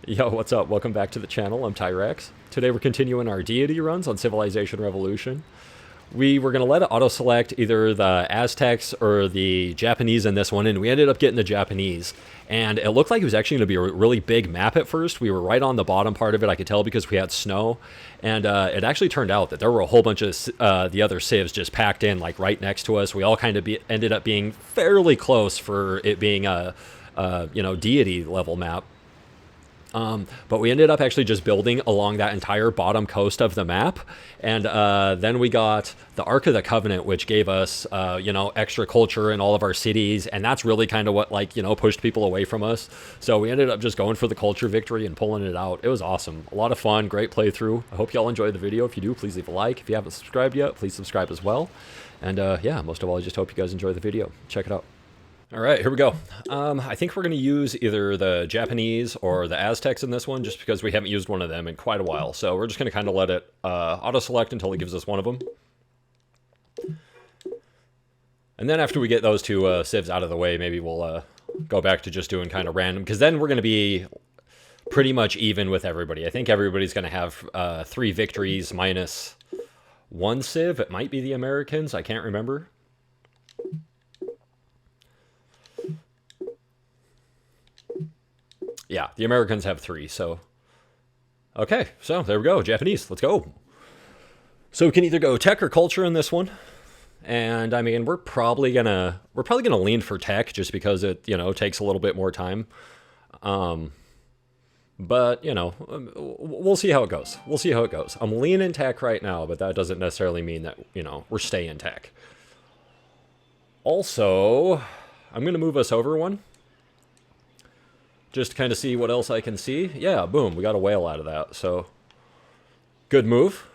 Yo, what's up? Welcome back to the channel. I'm Tyrex. Today we're continuing our Deity runs on Civilization Revolution. We were going to let it auto-select either the Aztecs or the Japanese in this one, and we ended up getting the Japanese. And it looked like it was actually going to be a really big map at first. We were right on the bottom part of it, I could tell, because we had snow. And it actually turned out that there were a whole bunch of the other civs just packed in, like, right next to us. We all kind of ended up being fairly close for it being a Deity level map. But we ended up actually just building along that entire bottom coast of the map. And then we got the Ark of the Covenant, which gave us, extra culture in all of our cities. And that's really kind of what, pushed people away from us. So we ended up just going for the culture victory and pulling it out. It was awesome. A lot of fun. Great playthrough. I hope y'all enjoyed the video. If you do, please leave a like. If you haven't subscribed yet, please subscribe as well. And yeah, most of all, I just hope you guys enjoy the video. Check it out. All right, here we go. I think we're going to use either the Japanese or the Aztecs in this one, just because we haven't used one of them in quite a while. So we're just going to kind of let it auto-select until it gives us one of them. And then after we get those two civs out of the way, maybe we'll go back to just doing kind of random, because then we're going to be pretty much even with everybody. I think everybody's going to have 3 victories minus 1 civ. It might be the Americans. I can't remember. Yeah, the Americans have 3, so... Okay, so there we go, Japanese, let's go. So we can either go tech or culture in this one. And, I mean, we're probably gonna lean for tech, just because it, takes a little bit more time. But, we'll see how it goes. We'll see how it goes. I'm leaning tech right now, but that doesn't necessarily mean that, we're staying tech. Also, I'm gonna move us over one. Just to kind of see what else I can see. Yeah, boom, we got a whale out of that, so... Good move.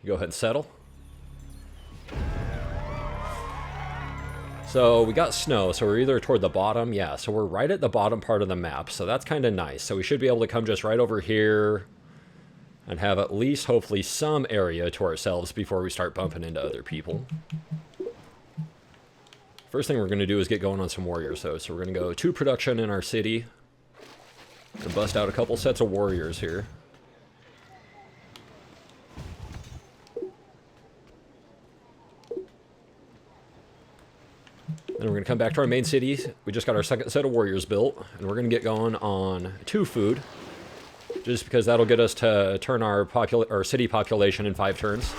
Go ahead and settle. So, we got snow, so we're either toward the bottom, yeah, so we're right at the bottom part of the map, so that's kind of nice. So we should be able to come just right over here and have at least, hopefully, some area to ourselves before we start bumping into other people. First thing we're going to do is get going on some warriors, though. So we're going to go 2 production in our city. And bust out a couple sets of warriors here. Then we're going to come back to our main city. We just got our second set of warriors built. And we're going to get going on 2 food. Just because that'll get us to turn our city population in 5 turns.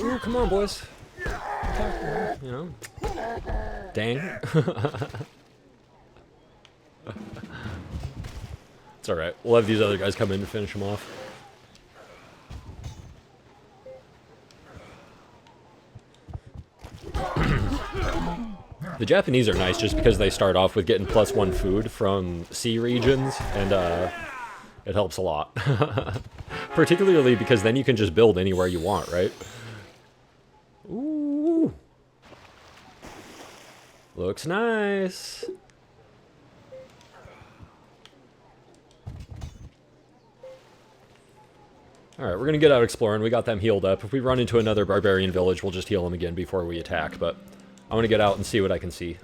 Ooh, come on, boys. Dang. It's alright. We'll have these other guys come in to finish them off. The Japanese are nice just because they start off with getting +1 food from sea regions, and it helps a lot. Particularly because then you can just build anywhere you want, right? Ooh. Looks nice. Alright, we're going to get out exploring. We got them healed up. If we run into another barbarian village, we'll just heal them again before we attack. But I'm going to get out and see what I can see.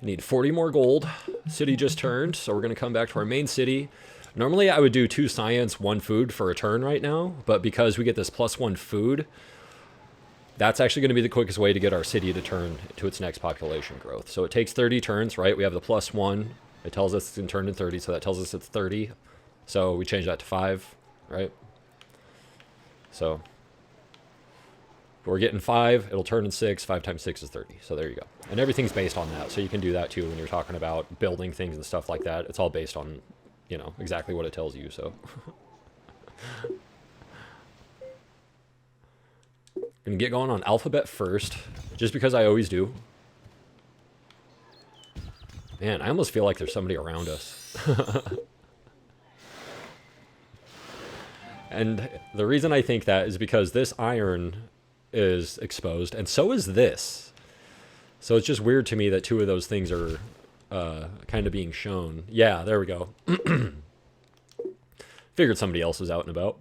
Need 40 more gold. City just turned, so we're going to come back to our main city. Normally I would do 2 science, 1 food for a turn right now, but because we get this +1 food, that's actually going to be the quickest way to get our city to turn to its next population growth. So it takes 30 turns, right? We have the +1. It tells us it's going to turn to 30, so that tells us it's 30. So we change that to 5, right? So we're getting 5, it'll turn in 6, 5 times 6 is 30. So there you go. And everything's based on that, so you can do that too when you're talking about building things and stuff like that. It's all based on, exactly what it tells you, so. Gonna get going on alphabet first, just because I always do. Man, I almost feel like there's somebody around us. And the reason I think that is because this iron is exposed, and so is this. So it's just weird to me that 2 of those things are kind of being shown. Yeah, there we go. Figured somebody else was out and about.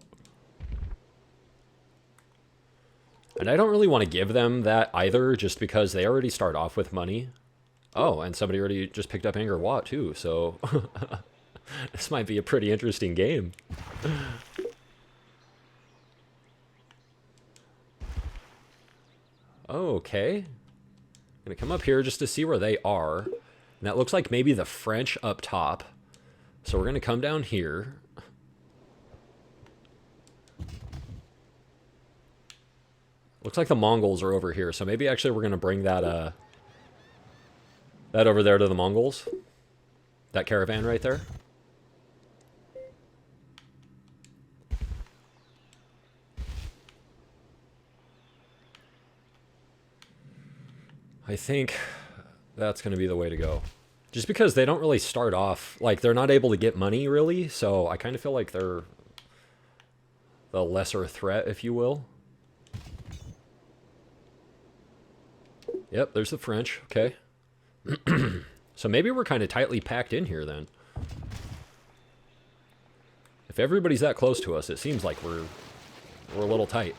And I don't really want to give them that either, just because they already start off with money. Oh, and somebody already just picked up Angkor Wat too, so this might be a pretty interesting game. Okay. I'm gonna come up here just to see where they are. And that looks like maybe the French up top. So we're gonna come down here. Looks like the Mongols are over here, so maybe actually we're gonna bring that that over there to the Mongols. That caravan right there. I think that's gonna be the way to go. Just because they don't really start off, like, they're not able to get money, really, so I kind of feel like they're the lesser threat, if you will. Yep, there's the French, okay. So maybe we're kind of tightly packed in here, then. If everybody's that close to us, it seems like we're a little tight.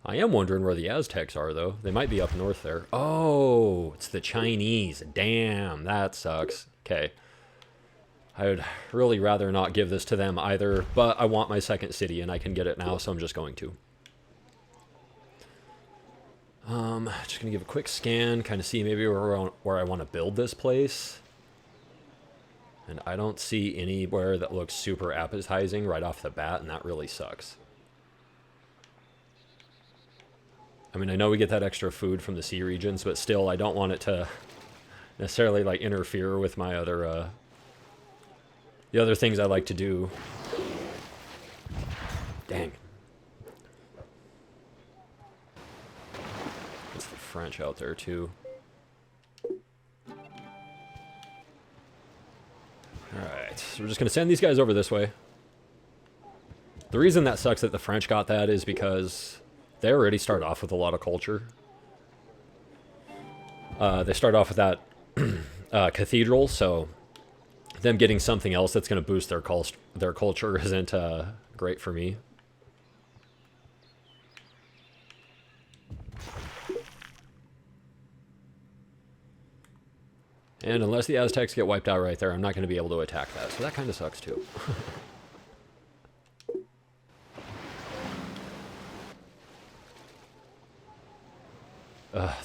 I am wondering where the Aztecs are, though. They might be up north there. Oh, it's the Chinese. Damn, that sucks. Okay. I would really rather not give this to them either, but I want my second city, and I can get it now, so I'm just going to. Just going to give a quick scan, kind of see maybe where I want to build this place. And I don't see anywhere that looks super appetizing right off the bat, and that really sucks. I mean, I know we get that extra food from the sea regions, but still, I don't want it to necessarily, like, interfere with my other, the other things I like to do. Dang. It's the French out there, too. Alright, so we're just going to send these guys over this way. The reason that sucks that the French got that is because they already start off with a lot of culture. They start off with that cathedral, so them getting something else that's going to boost their culture isn't great for me. And unless the Aztecs get wiped out right there, I'm not going to be able to attack that, so that kind of sucks too.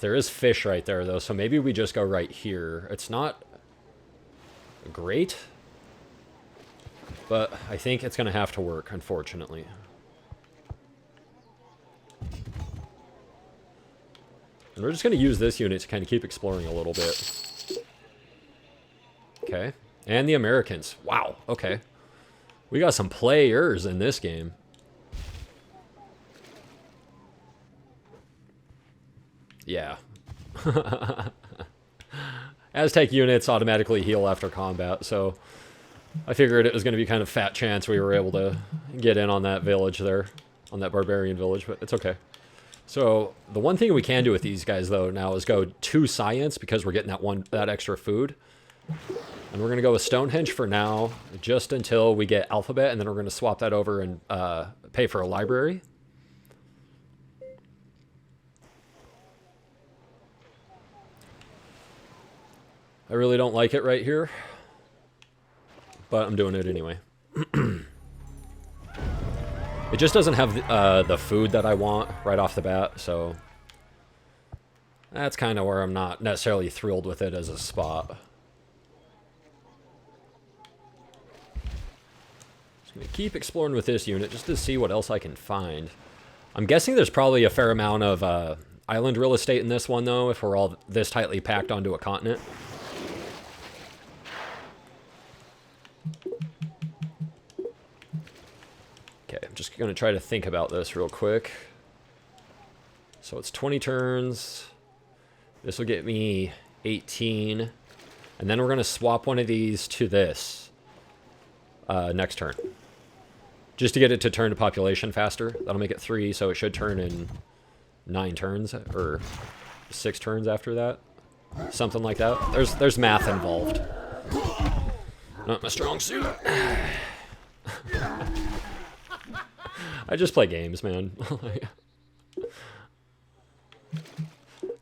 There is fish right there, though, so maybe we just go right here. It's not great, but I think it's going to have to work, unfortunately. And we're just going to use this unit to kind of keep exploring a little bit. Okay. And the Americans. Wow, okay. We got some players in this game. Yeah. Aztec units automatically heal after combat, so I figured it was going to be kind of fat chance we were able to get in on that village there, on that barbarian village, but it's okay. So the one thing we can do with these guys, though, now is go 2 science because we're getting that extra food. And we're going to go with Stonehenge for now, just until we get alphabet, and then we're going to swap that over and pay for a library. I really don't like it right here, but I'm doing it anyway. It just doesn't have the food that I want right off the bat, so that's kind of where I'm not necessarily thrilled with it as a spot. Just going to keep exploring with this unit just to see what else I can find. I'm guessing there's probably a fair amount of island real estate in this one, though, if we're all this tightly packed onto a continent. Okay, I'm just going to try to think about this real quick. So it's 20 turns. This will get me 18. And then we're going to swap one of these to this next turn. Just to get it to turn to population faster. That'll make it 3, so it should turn in 9 turns, or 6 turns after that. Something like that. There's math involved. Not my strong suit. I just play games, man.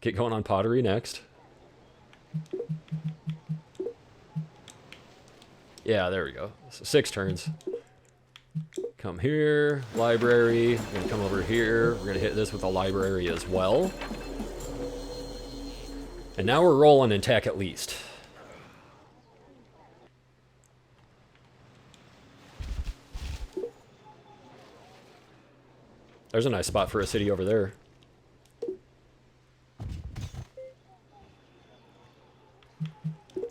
Get going on pottery next. Yeah, there we go. So 6 turns. Come here, library. We're gonna come over here. We're gonna hit this with a library as well. And now we're rolling in tech at least. There's a nice spot for a city over there.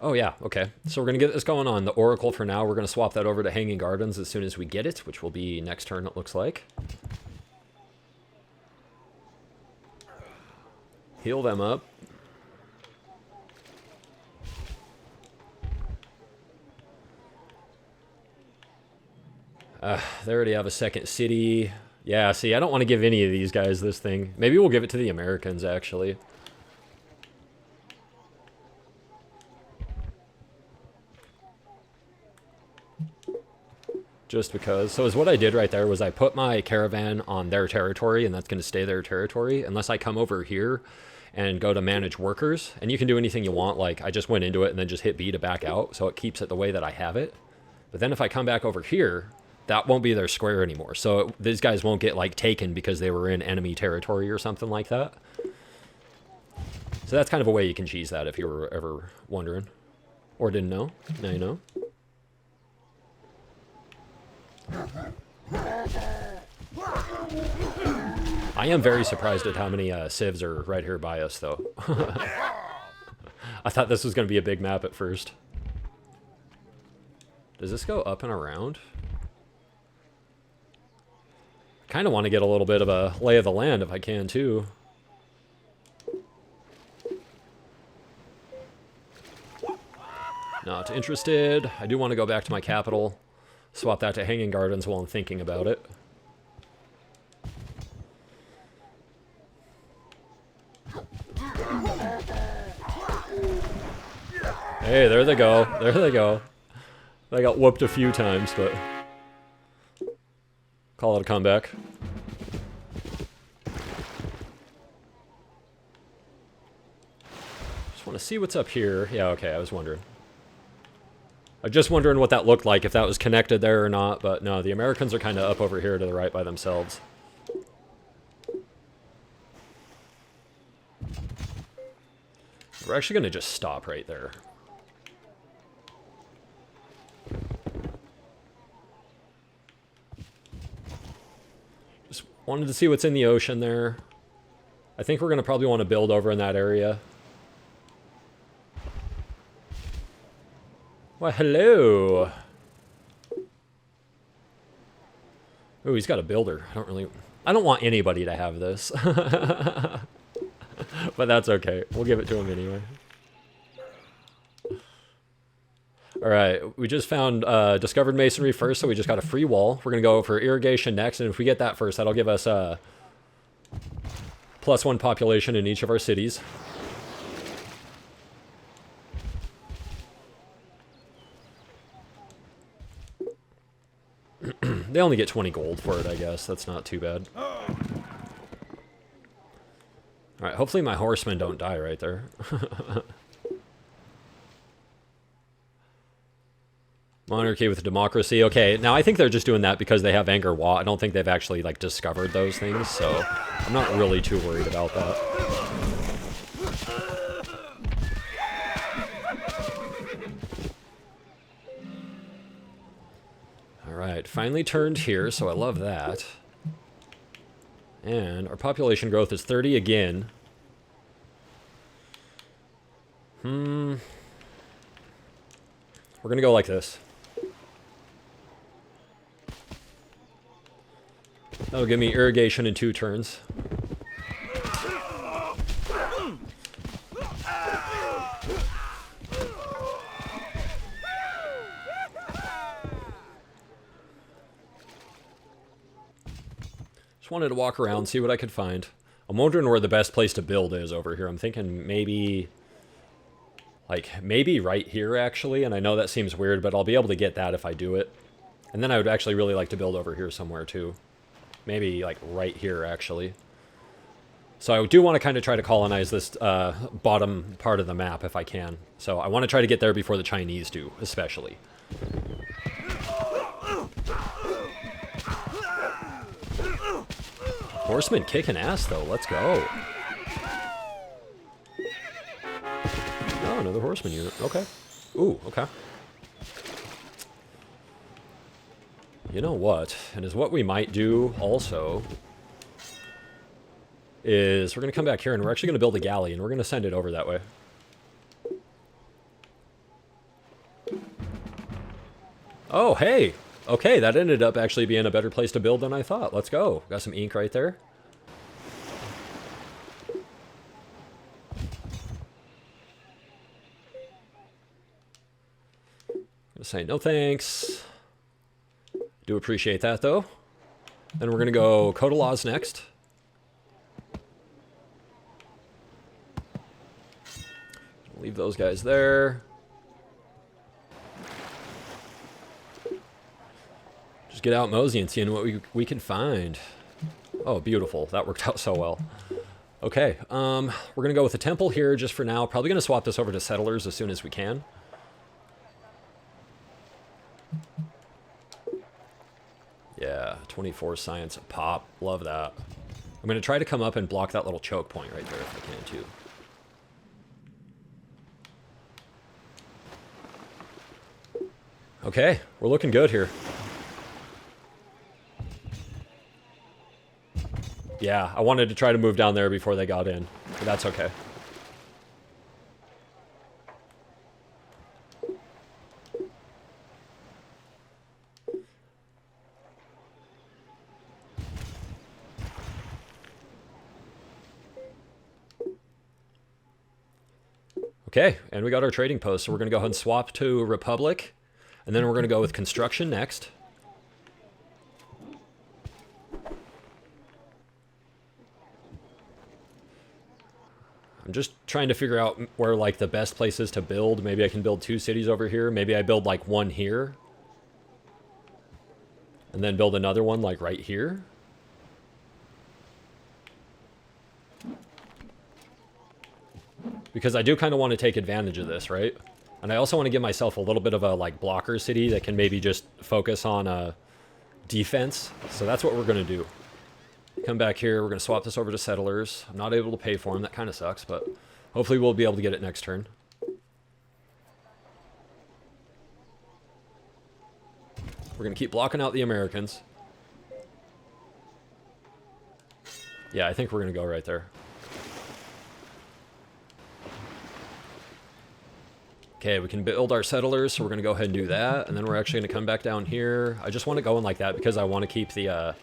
Oh yeah, okay. So we're going to get this going on the Oracle for now. We're going to swap that over to Hanging Gardens as soon as we get it, which will be next turn, it looks like. Heal them up. They already have a second city. Yeah, see, I don't want to give any of these guys this thing. Maybe we'll give it to the Americans, actually. Just because. So is what I did right there was I put my caravan on their territory, and that's going to stay their territory, unless I come over here and go to manage workers. And you can do anything you want. Like, I just went into it and then just hit B to back out, so it keeps it the way that I have it. But then if I come back over here, that won't be their square anymore. So these guys won't get, like, taken because they were in enemy territory or something like that. So that's kind of a way you can cheese that if you were ever wondering. Or didn't know. Now you know. I am very surprised at how many civs are right here by us, though. I thought this was going to be a big map at first. Does this go up and around? Kind of want to get a little bit of a lay of the land if I can, too. Not interested. I do want to go back to my capital. Swap that to Hanging Gardens while I'm thinking about it. Hey, there they go. There they go. They got whooped a few times, but call it a comeback. Just want to see what's up here. Yeah, okay, I was wondering. I'm just wondering what that looked like, if that was connected there or not, but no, the Americans are kind of up over here to the right by themselves. We're actually going to just stop right there. Just wanted to see what's in the ocean there. I think we're going to probably want to build over in that area. Why, hello. Oh, he's got a builder. I don't want anybody to have this. But that's okay. We'll give it to him anyway. Alright, we just found discovered masonry first, so we just got a free wall. We're going to go for irrigation next, and if we get that first, that'll give us +1 population in each of our cities. They only get 20 gold for it, I guess. That's not too bad. Alright, hopefully my horsemen don't die right there. Monarchy with democracy. Okay, now I think they're just doing that because they have Angkor Wat. I don't think they've actually, like, discovered those things, so I'm not really too worried about that. Alright, finally turned here, so I love that. And our population growth is 30 again. We're gonna go like this. That'll give me irrigation in 2 turns. Just wanted to walk around, see what I could find. I'm wondering where the best place to build is over here. I'm thinking maybe Like, maybe right here, actually, and I know that seems weird, but I'll be able to get that if I do it. And then I would actually really like to build over here somewhere, too. Maybe, like, right here, actually. So I do want to kind of try to colonize this bottom part of the map if I can. So I want to try to get there before the Chinese do, especially. Horseman kicking ass, though. Let's go. Oh, another horseman unit. Okay. Ooh, okay. You know what? And is what we might do also is we're going to come back here and we're actually going to build a galley and we're going to send it over that way. Oh, hey. Okay, that ended up actually being a better place to build than I thought. Let's go. Got some ink right there. Gonna say no thanks. Do appreciate that, though. Then we're going to go Code of Laws next. Leave those guys there. Just get out mosey and seeing what we can find. Oh, beautiful. That worked out so well. Okay, we're going to go with a temple here just for now. Probably going to swap this over to settlers as soon as we can. Yeah, 24 science pop. Love that. I'm going to try to come up and block that little choke point right there if I can, too. Okay, we're looking good here. Yeah, I wanted to try to move down there before they got in, but that's okay. Okay, and we got our trading post, so we're going to go ahead and swap to Republic, and then we're going to go with construction next. I'm just trying to figure out where, like, the best places to build. Maybe I can build 2 cities over here. Maybe I build, like, 1 here. And then build another one, like, right here. Because I do kind of want to take advantage of this, right? And I also want to give myself a little bit of a, like, blocker city that can maybe just focus on defense. So that's what we're going to do. Come back here. We're going to swap this over to settlers. I'm not able to pay for them. That kind of sucks, but hopefully we'll be able to get it next turn. We're going to keep blocking out the Americans. Yeah, I think we're going to go right there. Okay, we can build our settlers, so we're going to go ahead and do that. And then we're actually going to come back down here. I just want to go in like that because I want to keep the...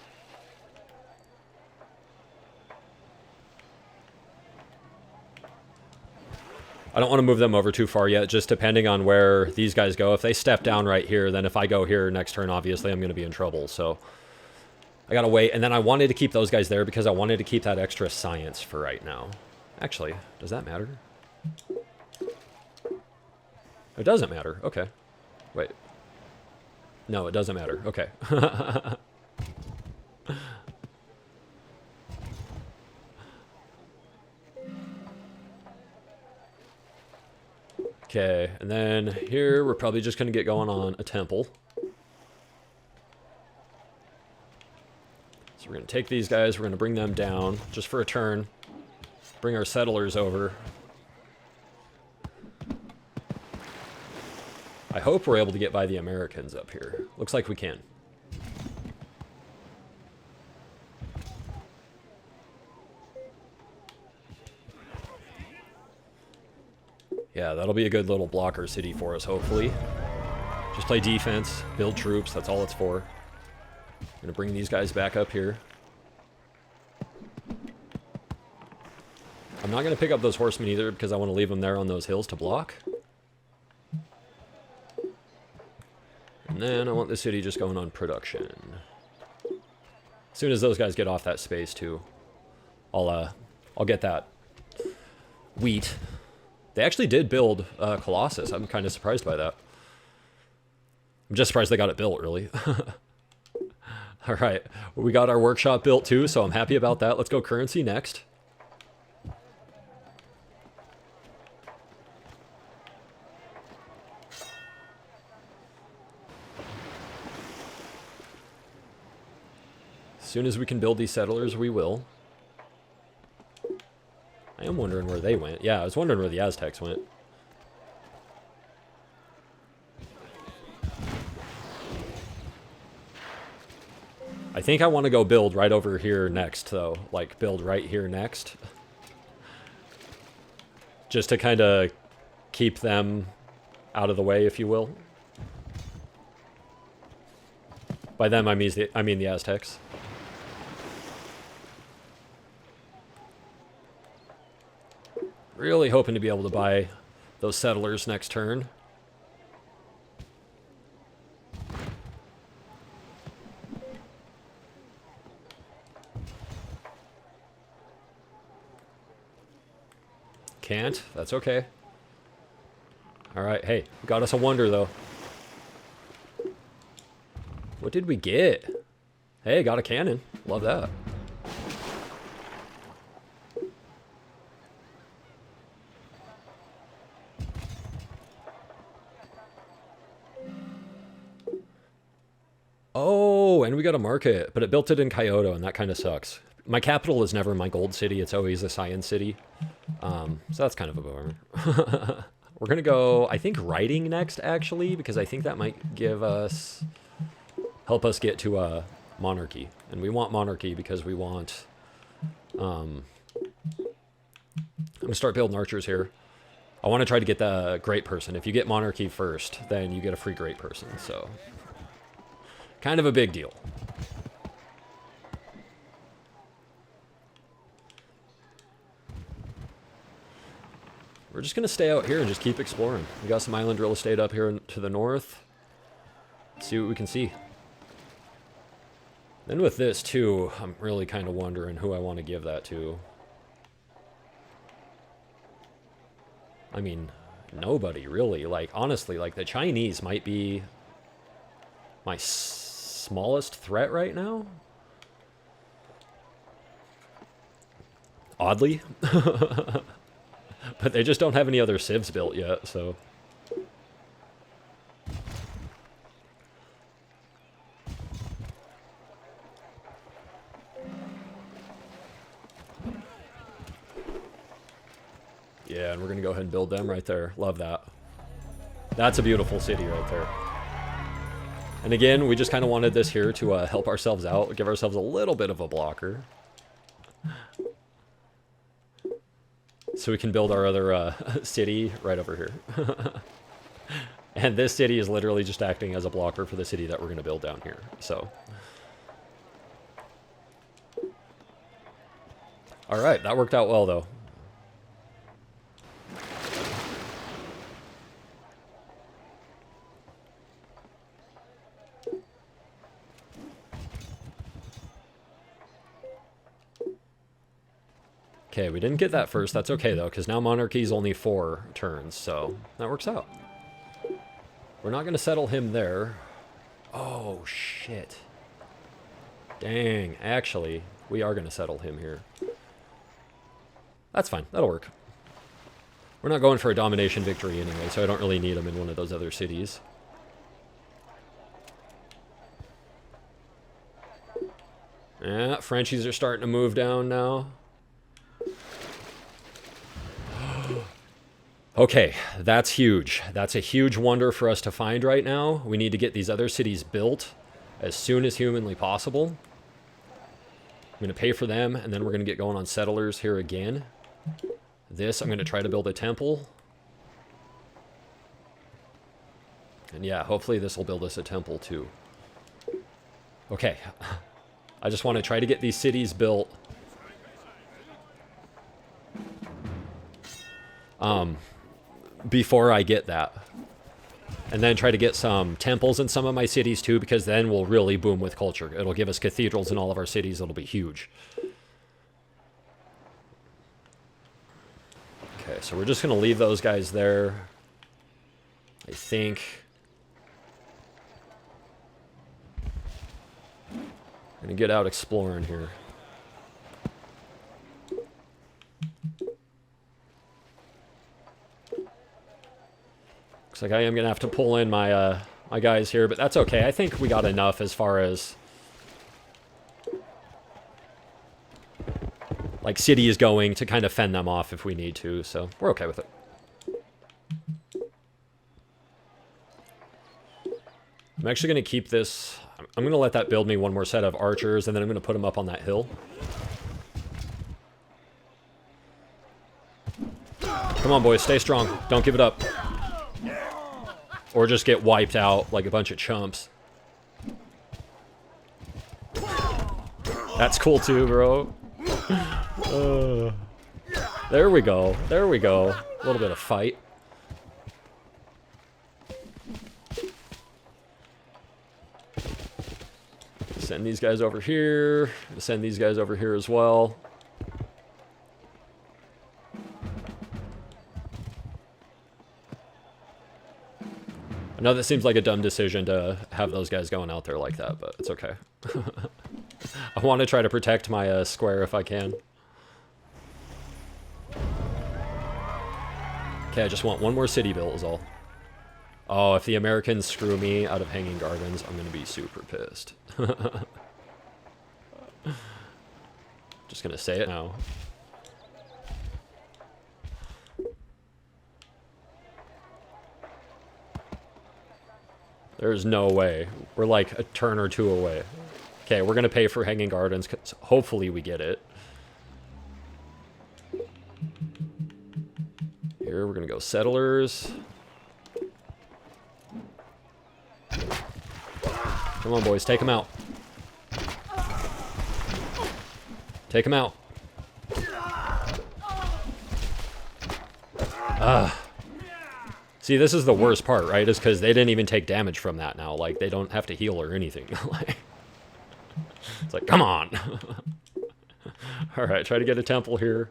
I don't want to move them over too far yet, just depending on where these guys go. If they step down right here, then if I go here next turn, obviously I'm going to be in trouble. So I got to wait. And then I wanted to keep those guys there because I wanted to keep that extra science for right now. Actually, does that matter? It doesn't matter. Okay. Wait. No, it doesn't matter. Okay. Okay, and then here we're probably just going to get going on a temple. So we're going to take these guys, we're going to bring them down just for a turn. Bring our settlers over. I hope we're able to get by the Americans up here. Looks like we can. Yeah, that'll be a good little blocker city for us, hopefully. Just play defense, build troops, that's all it's for. I'm going to bring these guys back up here. I'm not going to pick up those horsemen either because I want to leave them there on those hills to block. And then I want the city just going on production. As soon as those guys get off that space too, I'll get that wheat. They actually did build Colossus. I'm kind of surprised by that. I'm just surprised they got it built, really. All right, well, we got our workshop built too, so I'm happy about that. Let's go currency next. As soon as we can build these settlers, we will. I am wondering where they went. Yeah, I was wondering where the Aztecs went. I think I want to go build right over here next, though. Like, build right here next. Just to kind of keep them out of the way, if you will. By them, I mean the Aztecs. Really hoping to be able to buy those settlers next turn. Can't. That's okay. Alright, hey, got us a wonder, though. What did we get? Hey, got a cannon. Love that. Oh, and we got a market, but it built it in Kyoto, and that kind of sucks. My capital is never my gold city. It's always a science city. So that's kind of a bummer. We're going to go, I think, writing next, actually, because I think that might give us... help us get to a monarchy. And we want monarchy because we want... I'm going to start building archers here. I want to try to get the great person. If you get monarchy first, then you get a free great person, so... kind of a big deal. We're just going to stay out here and just keep exploring. We got some island real estate up here to the north. Let's see what we can see. Then with this, too, I'm really kind of wondering who I want to give that to. I mean, nobody, really. Like, honestly, like, the Chinese might be my smallest threat right now. Oddly. But they just don't have any other civs built yet, so... yeah, and we're gonna go ahead and build them right there. Love that. That's a beautiful city right there. And again, we just kind of wanted this here to help ourselves out, give ourselves a little bit of a blocker. So we can build our other city right over here. And this city is literally just acting as a blocker for the city that we're going to build down here. So, all right, that worked out well, though. Okay, we didn't get that first. That's okay, though, because now monarchy's only 4 turns, so that works out. We're not going to settle him there. Oh, shit. Dang, actually, we are going to settle him here. That's fine. That'll work. We're not going for a domination victory anyway, so I don't really need him in one of those other cities. Yeah, Frenchies are starting to move down now. Okay, that's huge. That's a huge wonder for us to find right now. We need to get these other cities built as soon as humanly possible. I'm going to pay for them, and then we're going to get going on settlers here again. This, I'm going to try to build a temple. And yeah, hopefully this will build us a temple too. Okay, I just want to try to get these cities built. Before I get that. And then try to get some temples in some of my cities too, because then we'll really boom with culture. It'll give us cathedrals in all of our cities. It'll be huge. Okay, so we're just going to leave those guys there, I think. Gonna get out exploring here. Looks like I am gonna have to pull in my my guys here, but that's okay. I think we got enough as far as like city is going to kind of fend them off if we need to, so we're okay with it. I'm actually gonna keep this. I'm gonna let that build me one more set of archers, and then I'm gonna put them up on that hill. Come on, boys, stay strong. Don't give it up. Or just get wiped out like a bunch of chumps. That's cool too, bro. There we go. There we go. A little bit of fight. Send these guys over here. Send these guys over here as well. I know that seems like a dumb decision to have those guys going out there like that, but it's okay. I want to try to protect my square if I can. Okay, I just want one more city built is all. Oh, if the Americans screw me out of Hanging Gardens, I'm going to be super pissed. Just going to say it now. There's no way. We're like a turn or two away. Okay, we're going to pay for Hanging Gardens, 'cause hopefully we get it. Here, we're going to go settlers. Come on, boys, take them out. Take them out. See, this is the worst part, right? Is because they didn't even take damage from that now. Like, they don't have to heal or anything. Like, it's like, come on. All right, try to get a temple here.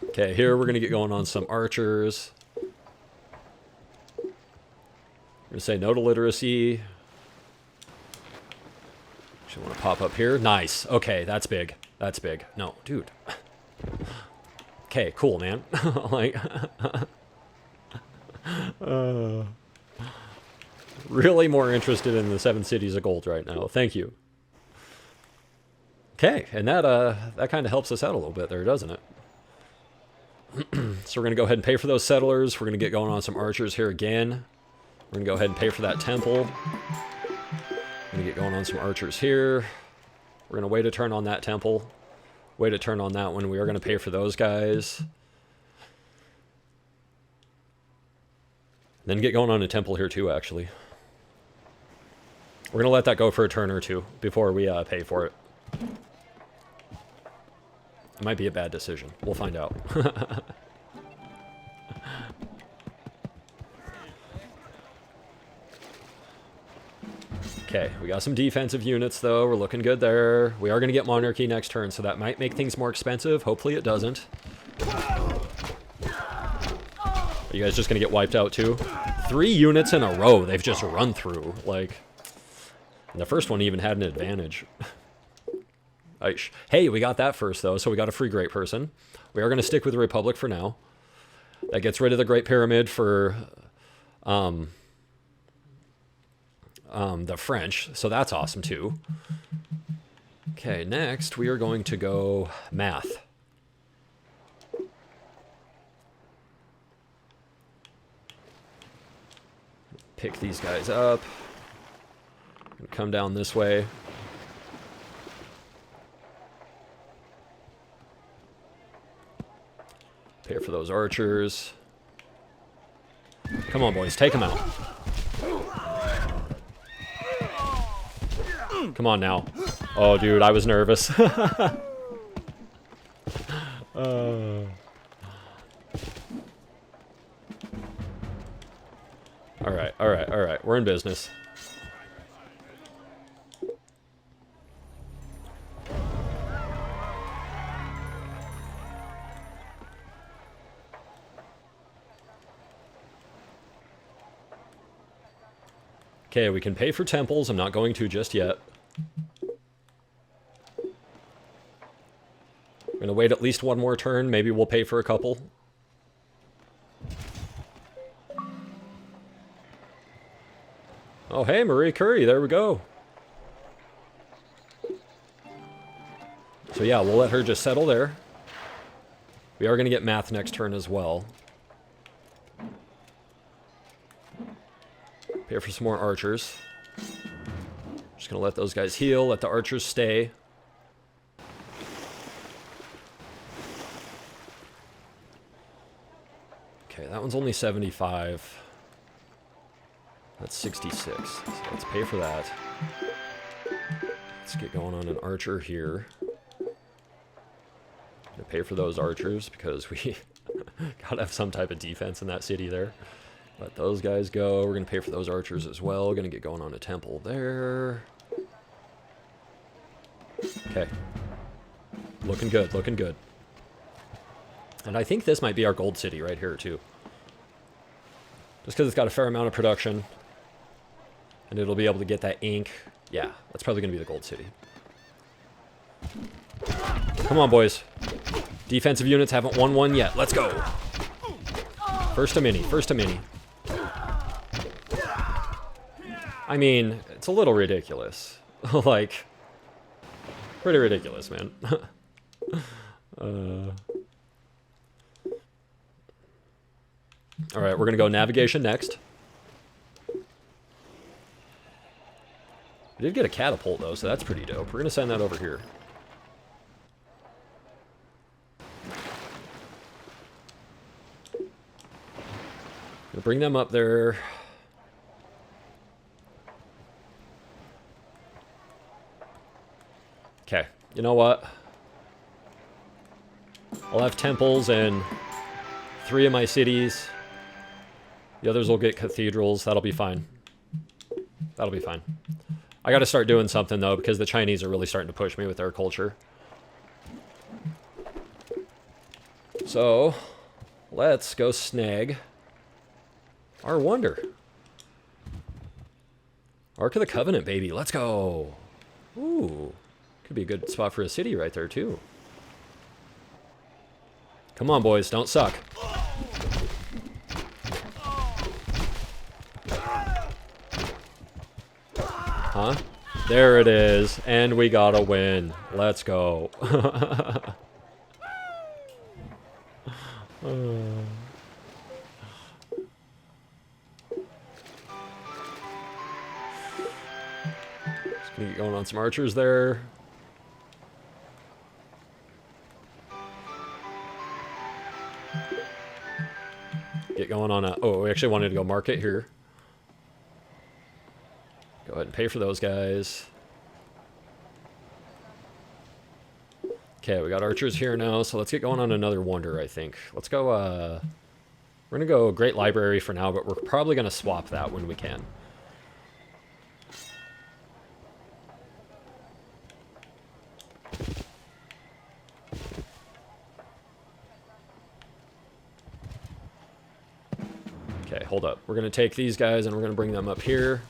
Okay, here we're going to get going on some archers. We're going to say no to literacy. Actually, want to pop up here. Nice. Okay, that's big. That's big. No, dude. Okay, cool, man. Like, really more interested in the 7 cities of gold right now. Thank you. Okay, and that kind of helps us out a little bit there, doesn't it? So we're going to go ahead and pay for those settlers. We're going to get going on some archers here again. We're going to go ahead and pay for that temple. We're going to get going on some archers here. We're going to wait a turn on that temple. Wait a turn on that one. We are going to pay for those guys. Then get going on a temple here too, actually. We're going to let that go for a turn or two before we pay for it. It might be a bad decision. We'll find out. Okay, we got some defensive units, though. We're looking good there. We are going to get Monarchy next turn, so that might make things more expensive. Hopefully it doesn't. Are you guys just going to get wiped out, too? 3 units in a row they've just run through. Like, and the first one even had an advantage. Hey, we got that first, though, so we got a free Great Person. We are going to stick with the Republic for now. That gets rid of the Great Pyramid for the French, so that's awesome, too. Okay, next we are going to go math. Pick these guys up. Come down this way. Pay for those archers. Come on, boys, take them out. Come on now. Oh, dude, I was nervous. Alright, alright, alright. We're in business. Okay, we can pay for temples. I'm not going to just yet. I'm going to wait at least one more turn. Maybe we'll pay for a couple. Oh, hey, Marie Curie. There we go. So yeah, we'll let her just settle there. We are going to get math next turn as well. Pay for some more archers. Just going to let those guys heal. Let the archers stay. Okay, that one's only 75. That's 66. So let's pay for that. Let's get going on an archer here. Gonna pay for those archers because we gotta have some type of defense in that city there. Let those guys go. We're gonna pay for those archers as well. Gonna get going on a temple there. Okay. Looking good, looking good. And I think this might be our gold city right here too. Just because it's got a fair amount of production. And it'll be able to get that ink. Yeah, that's probably going to be the gold city. Come on, boys. Defensive units haven't won one yet. Let's go. First a mini. First a mini. I mean, it's a little ridiculous. Like, pretty ridiculous, man. Alright, we're going to go navigation next. We did get a catapult, though, so that's pretty dope. We're going to send that over here. Gonna bring them up there. Okay, you know what? I'll have temples in 3 of my cities. The others will get cathedrals. That'll be fine. That'll be fine. I gotta start doing something, though, because the Chinese are really starting to push me with their culture. So, let's go snag our wonder. Ark of the Covenant, baby. Let's go. Ooh. Could be a good spot for a city right there, too. Come on, boys. Don't suck. Huh? There it is. And we got a win. Let's go. Just gonna get going on some archers there. Get going on a... Oh, we actually wanted to go market here. Go ahead and pay for those guys. Okay, we got archers here now, so let's get going on another wonder, I think. Let's go, we're gonna go Great Library for now, but we're probably gonna swap that when we can. Okay, hold up. We're gonna take these guys and we're gonna bring them up here.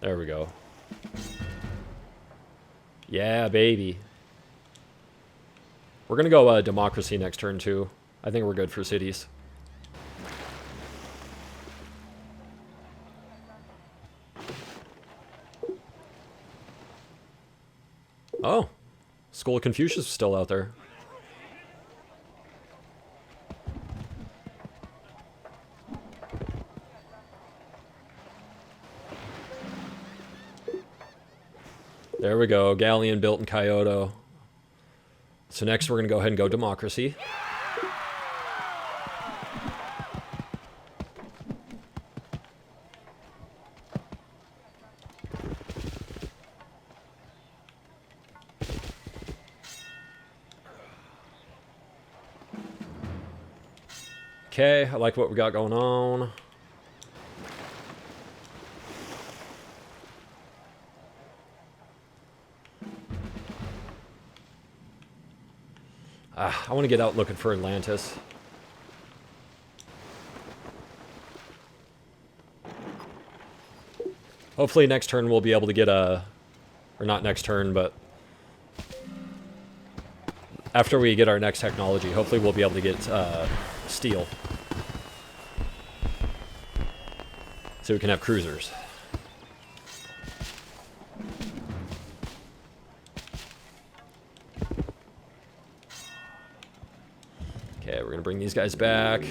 There we go. Yeah, baby. We're going to go democracy next turn, too. I think we're good for cities. Oh. School of Confucius is still out there. There we go. Galleon built in Kyoto. So next we're going to go ahead and go democracy. Okay, I like what we got going on. I want to get out looking for Atlantis. Hopefully next turn we'll be able to get a... Or not next turn, but... After we get our next technology, hopefully we'll be able to get steel. So we can have cruisers. Okay, we're going to bring these guys back.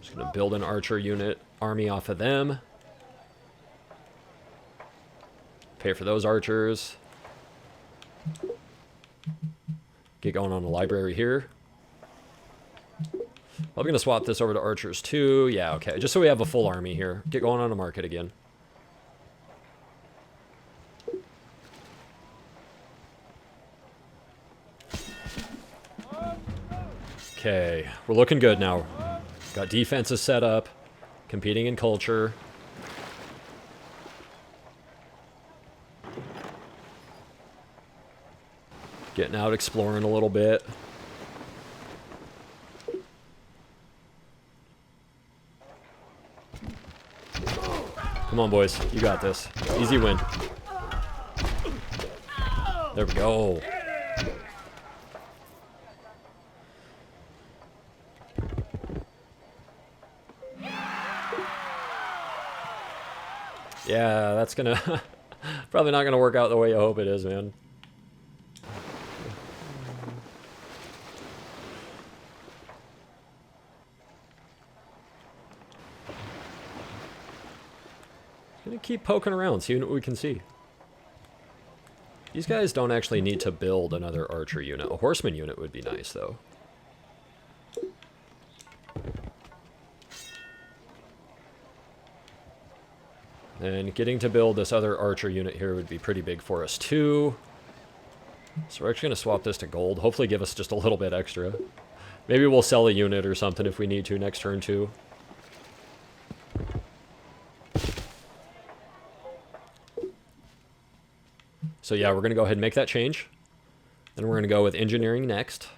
Just going to build an archer unit army off of them. Pay for those archers. Get going on the library here. I'm going to swap this over to archers too. Yeah, okay. Just so we have a full army here. Get going on the market again. Okay, we're looking good now. Got defenses set up. Competing in culture. Getting out, exploring a little bit. Come on, boys. You got this. Easy win. There we go. Yeah, that's gonna... probably not gonna work out the way you hope it is, man. Gonna keep poking around, seeing what we can see. These guys don't actually need to build another archer unit. A horseman unit would be nice, though. And getting to build this other archer unit here would be pretty big for us, too. So we're actually going to swap this to gold. Hopefully give us just a little bit extra. Maybe we'll sell a unit or something if we need to next turn, too. So yeah, we're going to go ahead and make that change. Then we're going to go with engineering next.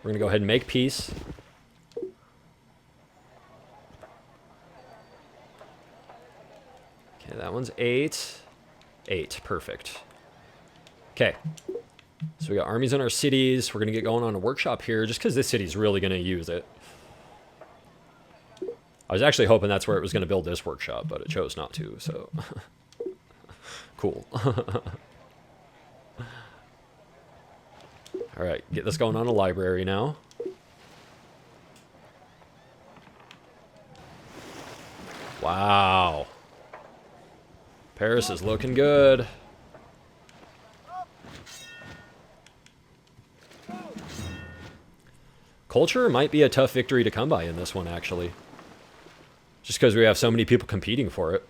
We're going to go ahead and make peace. Okay, that one's 8. 8, perfect. Okay. So we got armies in our cities. We're going to get going on a workshop here just because this city's really going to use it. I was actually hoping that's where it was going to build this workshop, but it chose not to, so... Cool. Alright, get this going on a library now. Wow. Paris is looking good. Culture might be a tough victory to come by in this one, actually. Just because we have so many people competing for it.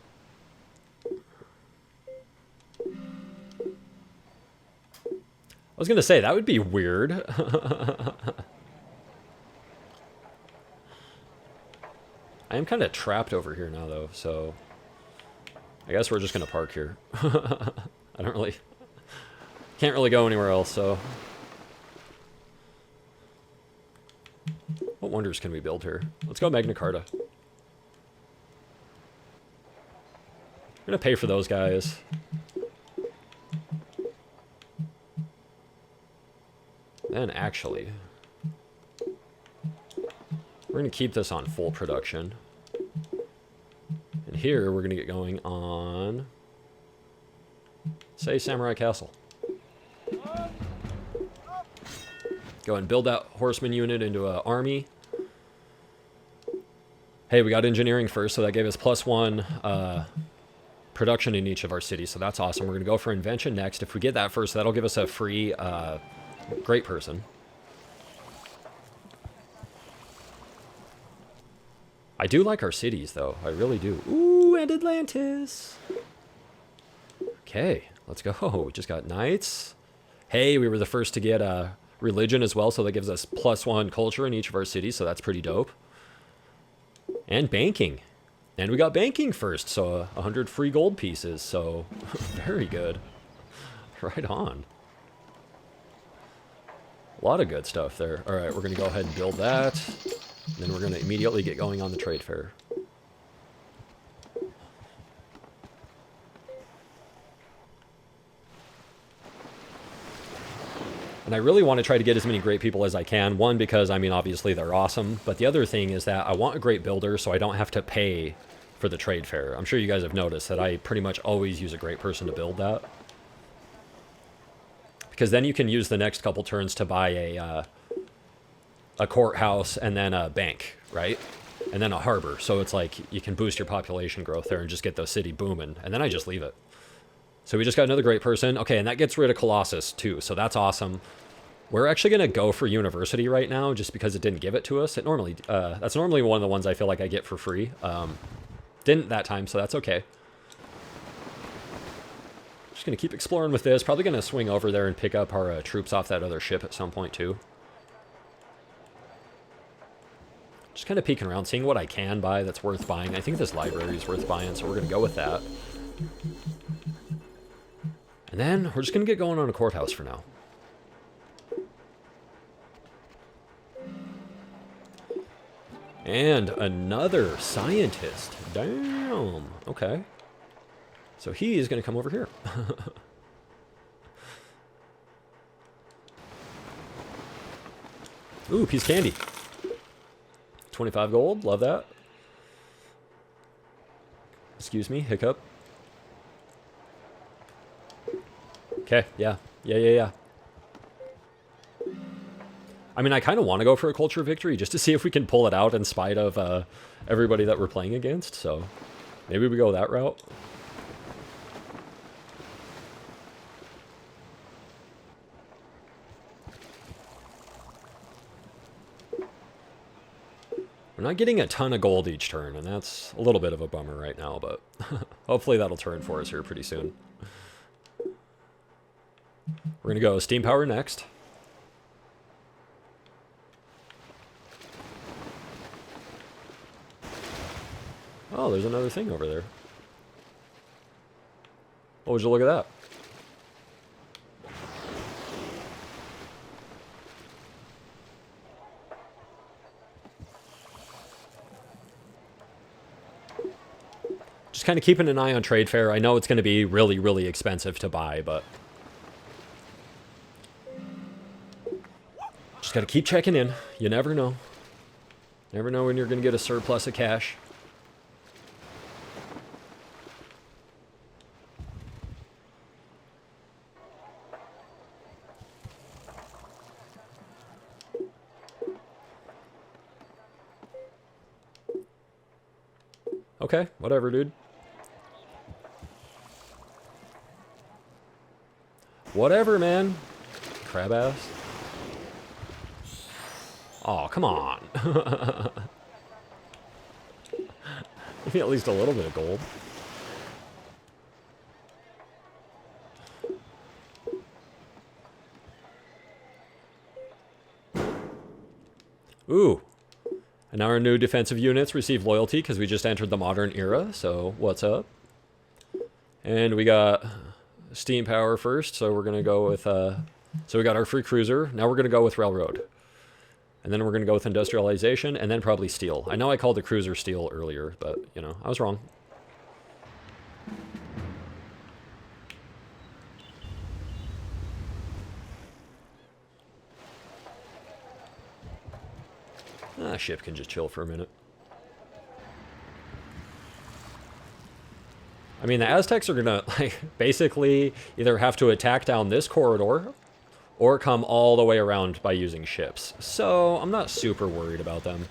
I was going to say, that would be weird. I am kind of trapped over here now, though, so... I guess we're just going to park here. I don't really... Can't really go anywhere else, so... What wonders can we build here? Let's go Magna Carta. We're going to pay for those guys. Then actually, we're going to keep this on full production. And here we're going to get going on, say, Samurai Castle. Go and build that horseman unit into an army. Hey, we got engineering first, so that gave us +1 production in each of our cities, so that's awesome. We're going to go for invention next. If we get that first, that'll give us a free... great person. I do like our cities, though. I really do. Ooh, and Atlantis. Okay, let's go. We just got knights. Hey, we were the first to get religion as well, so that gives us +1 culture in each of our cities, so that's pretty dope. And banking. And we got banking first, so 100 free gold pieces, so very good. Right on. A lot of good stuff there. All right, we're going to go ahead and build that. And then we're going to immediately get going on the trade fair. And I really want to try to get as many great people as I can. One, because, I mean, obviously they're awesome. But the other thing is that I want a great builder so I don't have to pay for the trade fair. I'm sure you guys have noticed that I pretty much always use a great person to build that. Because then you can use the next couple turns to buy a courthouse and then a bank, right? And then a harbor. So it's like you can boost your population growth there and just get the city booming. And then I just leave it. So we just got another great person. Okay, and that gets rid of Colossus too, so that's awesome. We're actually going to go for University right now just because it didn't give it to us. It normally, that's normally one of the ones I feel like I get for free. Didn't that time, so that's okay. Just going to keep exploring with this. Probably going to swing over there and pick up our troops off that other ship at some point too. Just kind of peeking around, seeing what I can buy that's worth buying. I think this library is worth buying, so we're going to go with that. And then we're just going to get going on a courthouse for now. And another scientist. Damn. Okay. So he's going to come over here. Ooh, piece of candy. 25 gold. Love that. Excuse me. Hiccup. Okay, yeah. I mean, I kind of want to go for a culture victory just to see if we can pull it out in spite of everybody that we're playing against, so maybe we go that route. We're not getting a ton of gold each turn, and that's a little bit of a bummer right now, but hopefully that'll turn for us here pretty soon. We're going to go steam power next. Oh, there's another thing over there. Oh, would you look at that? Just kind of keeping an eye on trade fair. I know it's going to be really, really expensive to buy, but just got to keep checking in. You never know. Never know when you're going to get a surplus of cash. Okay, whatever, dude. Whatever, man. Crab ass. Oh, come on. Give me at least a little bit of gold. Ooh. And now our new defensive units receive loyalty because we just entered the modern era, so what's up? And we got steam power first, so we're going to go with... so we got our free cruiser. Now we're going to go with railroad. And then we're going to go with industrialization, and then probably steel. I know I called the cruiser steel earlier, but, you know, I was wrong. Ah, ship can just chill for a minute. I mean, the Aztecs are going to, like, basically either have to attack down this corridor or come all the way around by using ships. So, I'm not super worried about them.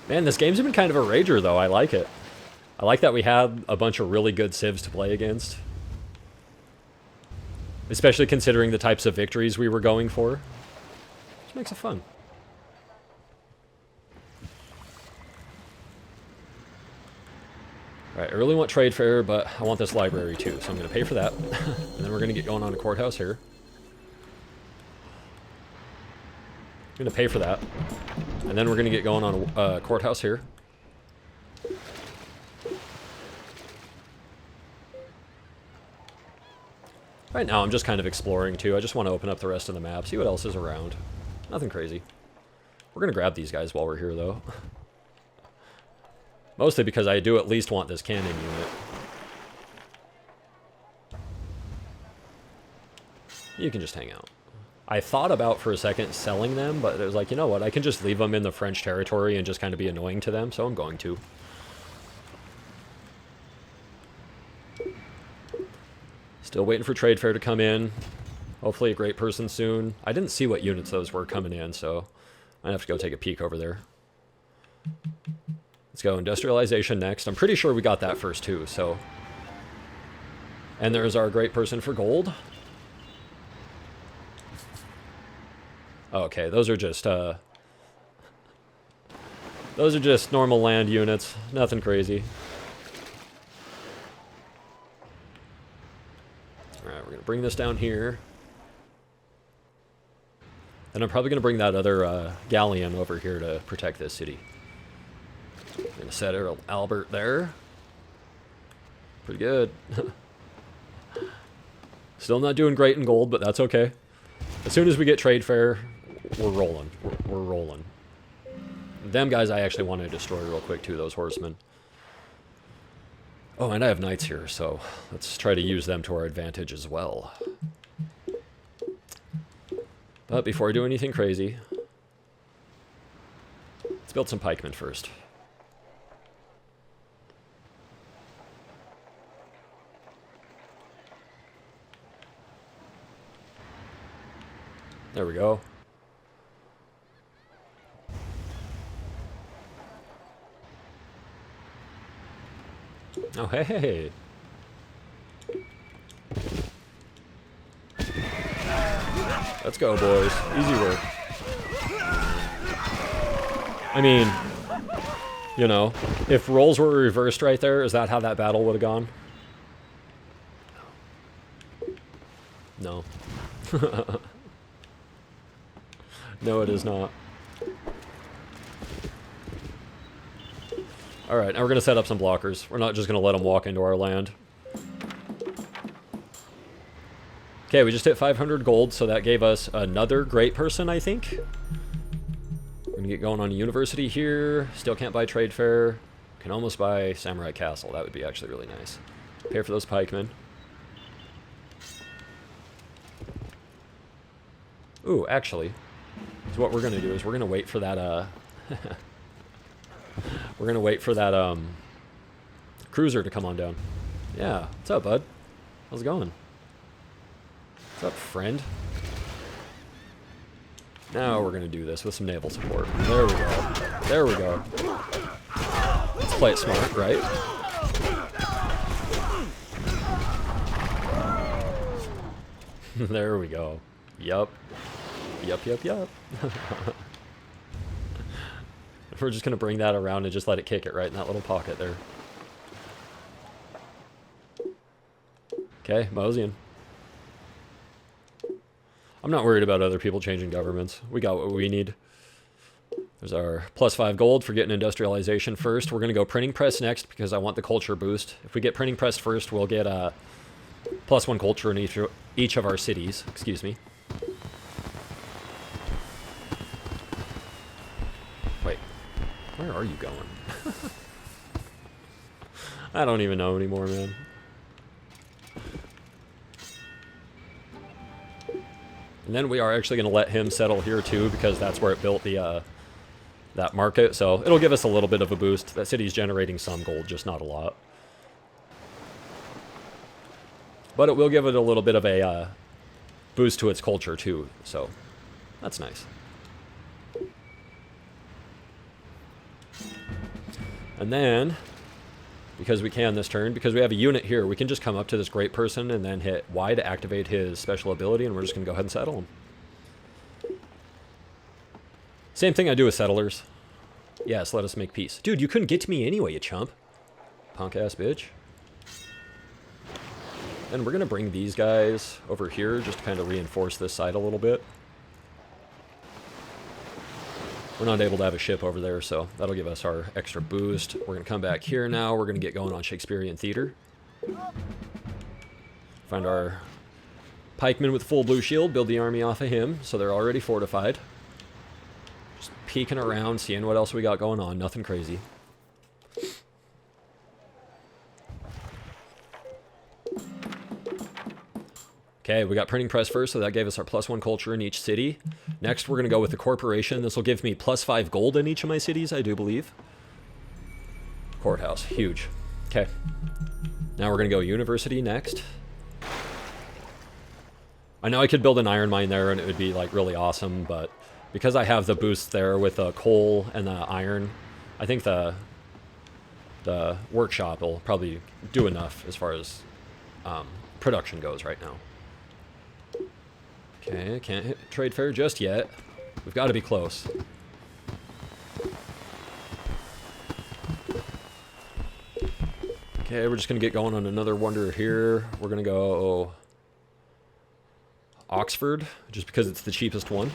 Man, this game's been kind of a rager, though. I like it. I like that we had a bunch of really good civs to play against. Especially considering the types of victories we were going for. Which makes it fun. Alright, I really want trade fair, but I want this library too, so I'm going to pay for that. And then we're going to get going on a courthouse here. I'm going to pay for that. And then we're going to get going on a courthouse here. Right now I'm just kind of exploring too. I just want to open up the rest of the map, see what else is around. Nothing crazy. We're going to grab these guys while we're here though. Mostly because I do at least want this cannon unit. You can just hang out. I thought about for a second selling them, but it was like, you know what, I can just leave them in the French territory and just kind of be annoying to them, so I'm going to. Still waiting for trade fair to come in. Hopefully a great person soon. I didn't see what units those were coming in, so I have to go take a peek over there. Let's go industrialization next. I'm pretty sure we got that first too, so. And there's our great person for gold. Okay, those are just normal land units. Nothing crazy. Alright, we're gonna bring this down here. And I'm probably gonna bring that other galleon over here to protect this city. I'm gonna set Albert there. Pretty good. Still not doing great in gold, but that's okay. As soon as we get trade fair, we're rolling. We're rolling. Them guys I actually want to destroy real quick too, those horsemen. Oh, and I have knights here, so let's try to use them to our advantage as well. But before I do anything crazy, let's build some pikemen first. There we go. Oh, hey, hey, hey. Let's go, boys. Easy work. I mean, you know, if roles were reversed right there, is that how that battle would have gone? No. No, it is not. Alright, now we're going to set up some blockers. We're not just going to let them walk into our land. Okay, we just hit 500 gold, so that gave us another great person, I think. We're going to get going on a university here. Still can't buy trade fair. Can almost buy Samurai Castle. That would be actually really nice. Pay for those pikemen. Ooh, actually, so what we're going to do is we're going to wait for that, we're going to wait for that, cruiser to come on down. Yeah, what's up, bud? How's it going? What's up, friend? Now we're going to do this with some naval support. There we go. There we go. Let's play it smart, right? There we go. Yup. Yup, yup, yup. We're just going to bring that around and just let it kick it right in that little pocket there. Okay, moseying. I'm not worried about other people changing governments. We got what we need. There's our +5 gold for getting industrialization first. We're going to go printing press next because I want the culture boost. If we get printing press first, we'll get +1 culture in each of our cities. Excuse me. Wait, where are you going? I don't even know anymore, man. And then we are actually going to let him settle here too, because that's where it built the that market. So it'll give us a little bit of a boost. That city's generating some gold, just not a lot. But it will give it a little bit of a boost to its culture too. So that's nice. And then, because we can this turn, because we have a unit here, we can just come up to this great person and then hit Y to activate his special ability, and we're just going to go ahead and settle him. Same thing I do with settlers. Yes, let us make peace. Dude, you couldn't get to me anyway, you chump. Punk-ass bitch. And we're going to bring these guys over here just to kind of reinforce this side a little bit. We're not able to have a ship over there, so that'll give us our extra boost. We're going to come back here now. We're going to get going on Shakespearean theater. Find our pikeman with full blue shield, build the army off of him, so they're already fortified. Just peeking around, seeing what else we got going on. Nothing crazy. Okay, we got printing press first, so that gave us our +1 culture in each city. Next, we're going to go with the corporation. This will give me +5 gold in each of my cities, I do believe. Courthouse, huge. Okay. Now we're going to go university next. I know I could build an iron mine there and it would be like really awesome, but because I have the boost there with the coal and the iron, I think the workshop will probably do enough as far as production goes right now. Okay, can't hit trade fair just yet. We've got to be close. Okay, we're just going to get going on another wonder here. We're going to go Oxford, just because it's the cheapest one.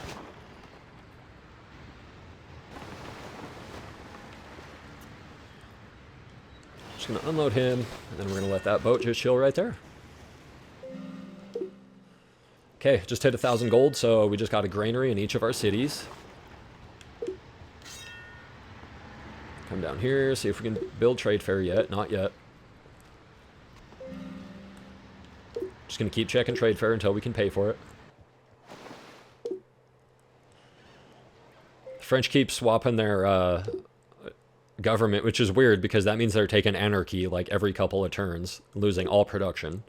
Just going to unload him, and then we're going to let that boat just chill right there. Okay, just hit 1,000 gold, so we just got a granary in each of our cities. Come down here, see if we can build trade fair yet. Not yet. Just going to keep checking trade fair until we can pay for it. The French keep swapping their government, which is weird because that means they're taking anarchy like every couple of turns, losing all production.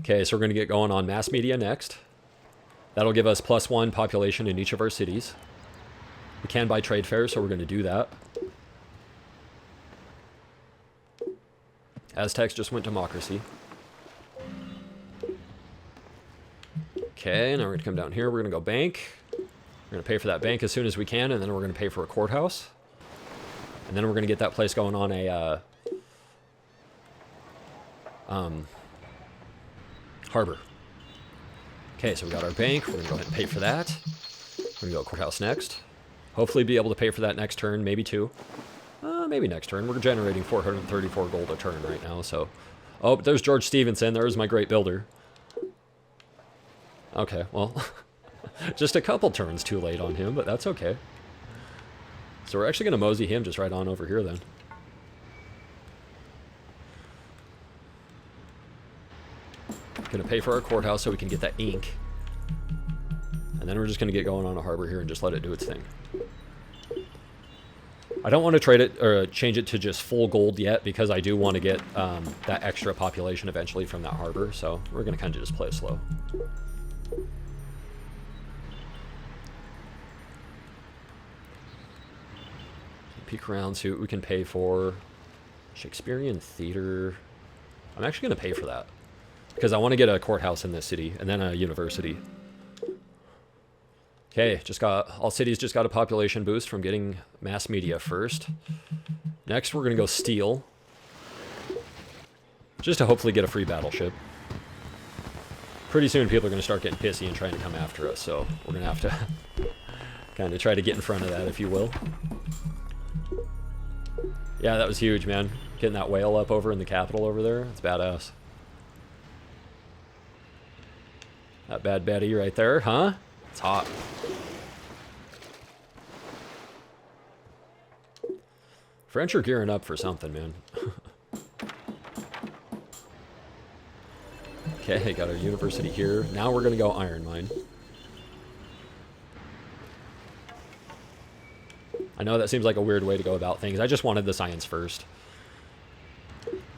Okay, so we're going to get going on mass media next. That'll give us +1 population in each of our cities. We can buy trade fairs, so we're going to do that. Aztecs just went democracy. Okay, now we're going to come down here. We're going to go bank. We're going to pay for that bank as soon as we can, and then we're going to pay for a courthouse. And then we're going to get that place going on a harbor. Okay, so we got our bank. We're going to go ahead and pay for that. We're going to go courthouse next. Hopefully be able to pay for that next turn, maybe 2. Maybe next turn. We're generating 434 gold a turn right now, so... Oh, there's George Stevenson. There's my great builder. Okay, well... just a couple turns too late on him, but that's okay. So we're actually going to mosey him just right on over here then. Going to pay for our courthouse so we can get that ink. And then we're just going to get going on a harbor here and just let it do its thing. I don't want to trade it or change it to just full gold yet because I do want to get that extra population eventually from that harbor. So we're going to kind of just play it slow. Peek around, see what we can pay for. Shakespearean theater. I'm actually going to pay for that because I want to get a courthouse in this city and then a university. Okay, all cities just got a population boost from getting mass media first. Next, we're going to go steel. Just to hopefully get a free battleship. Pretty soon people are going to start getting pissy and trying to come after us, so we're going to have to kind of try to get in front of that, if you will. Yeah, that was huge, man. Getting that whale up over in the capital over there, that's badass. That Bad Betty right there, huh? It's hot. French are gearing up for something, man. Okay, got our university here. Now we're going to go iron mine. I know that seems like a weird way to go about things. I just wanted the science first.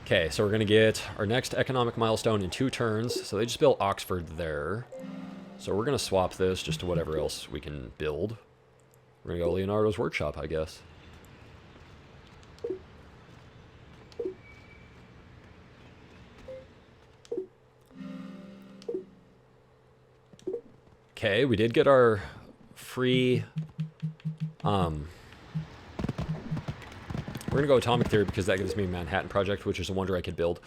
Okay, so we're going to get our next economic milestone in 2 turns. So they just built Oxford there. So we're going to swap this just to whatever else we can build. We're going to go Leonardo's workshop, I guess. Okay, we did get our free... We're going to go atomic theory because that gives me Manhattan Project, which is a wonder I could build.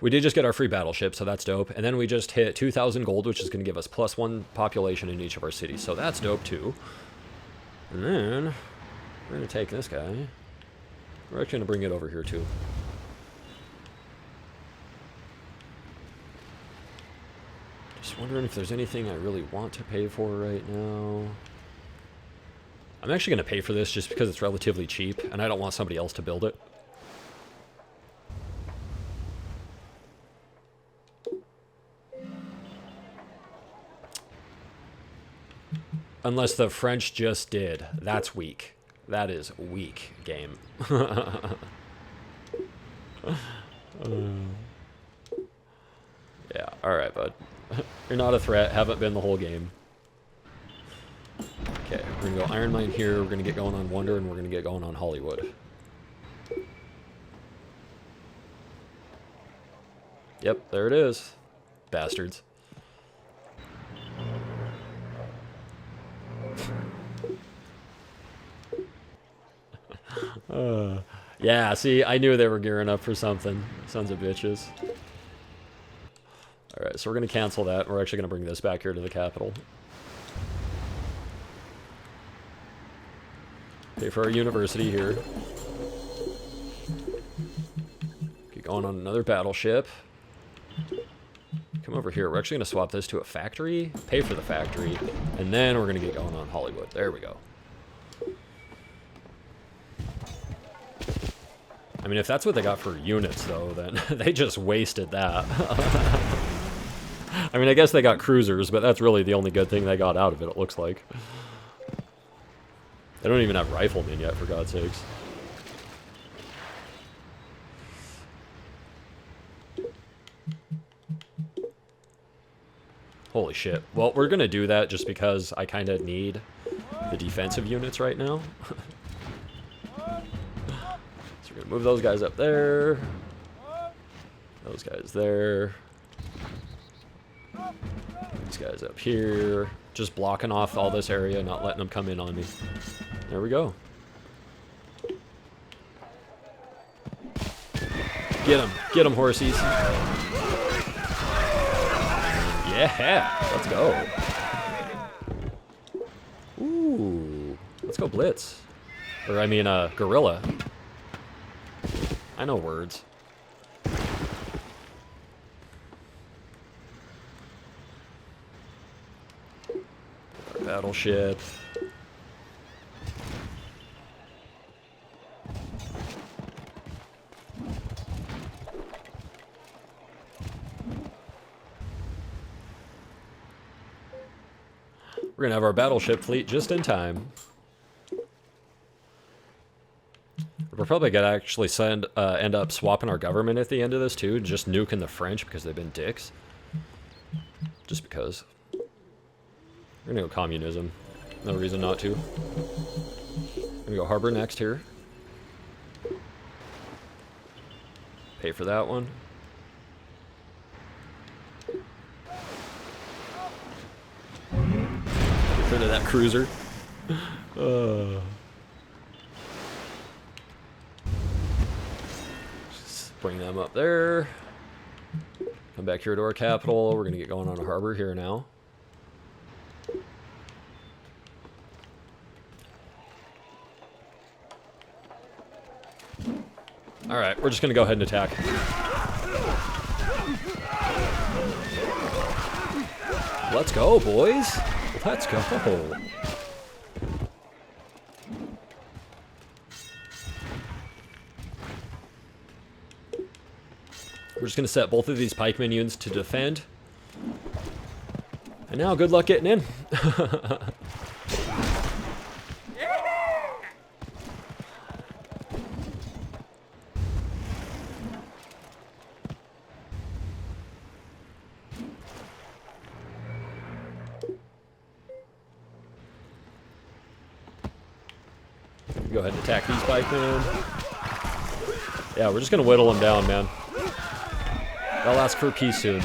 We did just get our free battleship, so that's dope. And then we just hit 2,000 gold, which is going to give us +1 population in each of our cities. So that's dope, too. And then we're going to take this guy. We're actually going to bring it over here, too. Just wondering if there's anything I really want to pay for right now. I'm actually going to pay for this just because it's relatively cheap, and I don't want somebody else to build it. Unless the French just did. That's weak. That is weak, game. Yeah, alright, bud. You're not a threat. Haven't been the whole game. Okay, we're gonna go Iron Mine here. We're gonna get going on Wonder, and we're gonna get going on Hollywood. Yep, there it is. Bastards. Yeah, see, I knew they were gearing up for something. Sons of bitches. Alright, so we're going to cancel that. We're actually going to bring this back here to the capital. Pay for our university here. Get going on another battleship. Come over here. We're actually going to swap this to a factory. Pay for the factory. And then we're going to get going on Hollywood. There we go. I mean, if that's what they got for units, though, then they just wasted that. I mean, I guess they got cruisers, but that's really the only good thing they got out of it, it looks like. They don't even have riflemen yet, for God's sakes. Holy shit. Well, we're gonna do that just because I kind of need the defensive units right now. So we're gonna move those guys up there. Those guys there. These guys up here. Just blocking off all this area, not letting them come in on me. There we go. Get them, horsies. Yeah, let's go. Ooh, let's go blitz. Or I mean, guerrilla. I know words. Our battleship. We're gonna have our battleship fleet just in time. We're probably gonna actually end up swapping our government at the end of this too, just nuking the French because they've been dicks. Just because. We're gonna go communism. No reason not to. We're gonna go harbor next here. Pay for that one. Get rid of that cruiser. Just bring them up there. Come back here to our capital. We're gonna get going on a harbor here now. Alright, we're just gonna go ahead and attack. Let's go, boys! Let's go! We're just gonna set both of these pikeman units to defend. And now, good luck getting in. Go ahead and attack these pikemen. Yeah, we're just gonna whittle them down, man. They'll ask for peace soon.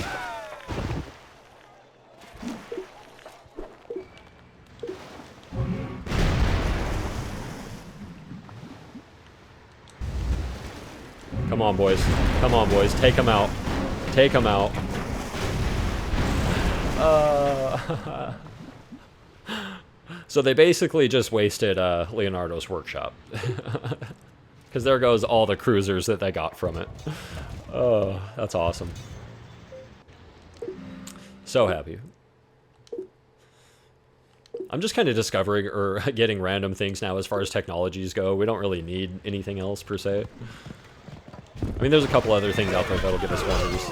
Come on, boys. Come on, boys. Take them out. Take them out. So they basically just wasted Leonardo's workshop. Because there goes all the cruisers that they got from it. Oh, that's awesome. So happy. I'm just kind of discovering or getting random things now as far as technologies go. We don't really need anything else per se. I mean, there's a couple other things out there that'll give us wonders.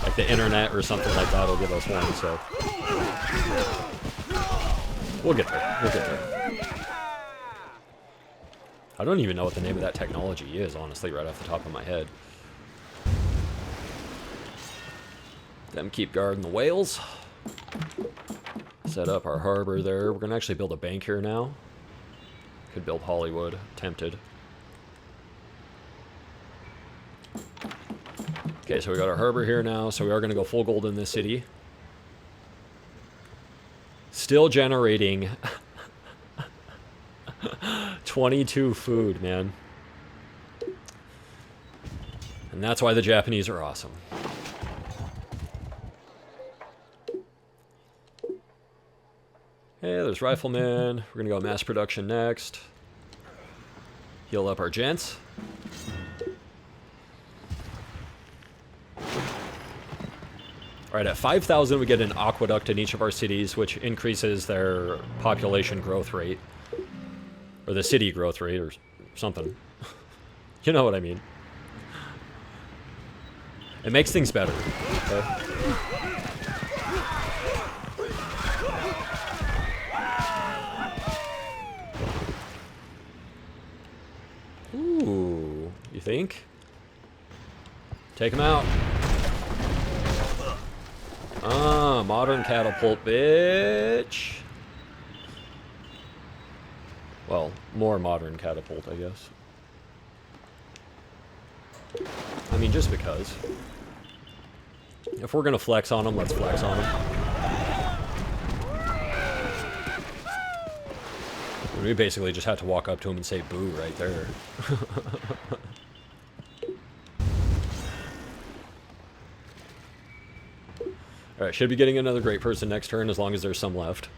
Like the internet or something like that will give us one, so... We'll get there. We'll get there. I don't even know what the name of that technology is, honestly, right off the top of my head. Them keep guarding the whales. Set up our harbor there. We're going to actually build a bank here now. Could build Hollywood. Tempted. Okay, so we got our harbor here now, so we are going to go full gold in this city. Still generating 22 food, man. And that's why the Japanese are awesome. Hey, there's riflemen. We're gonna go mass production next. Heal up our gents. Alright, at 5,000 we get an aqueduct in each of our cities, which increases their population growth rate. Or the city growth rate, or something. You know what I mean. It makes things better. Okay? Ooh, you think? Take him out. Ah, modern catapult, bitch. Well, more modern catapult, I guess. I mean, just because. If we're gonna flex on them, let's flex on them. We basically just had to walk up to him and say boo right there. Alright, should be getting another great person next turn as long as there's some left.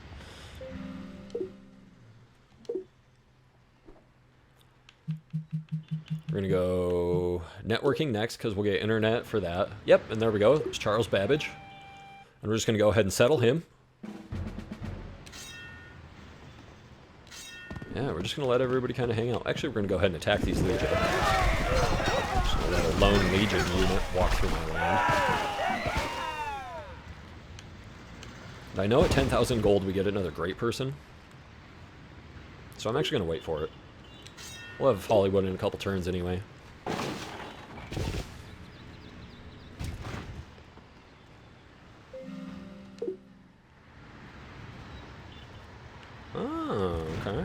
We're gonna go networking next because we'll get internet for that. Yep, and there we go. It's Charles Babbage. And we're just gonna go ahead and settle him. Yeah, we're just gonna let everybody kind of hang out. Actually, we're gonna go ahead and attack these Legion. Just gonna let a lone Legion unit walk through my land. I know at 10,000 gold we get another great person. So I'm actually going to wait for it. We'll have Hollywood in a couple turns anyway. Oh, okay.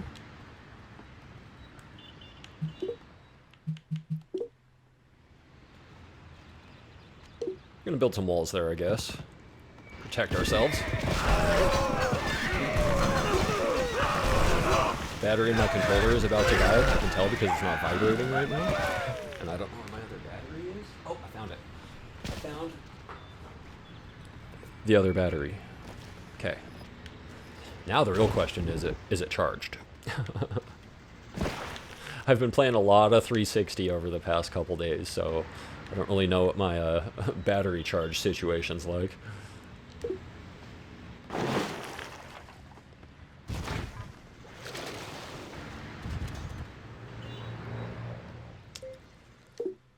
We're going to build some walls there, I guess. Protect ourselves. Battery in my controller is about to die. I can tell because it's not vibrating right now. And I don't know where my other battery is. Oh, I found it. I found the other battery. Okay. Now the real question is it charged? I've been playing a lot of 360 over the past couple days, so I don't really know what my battery charge situation's like.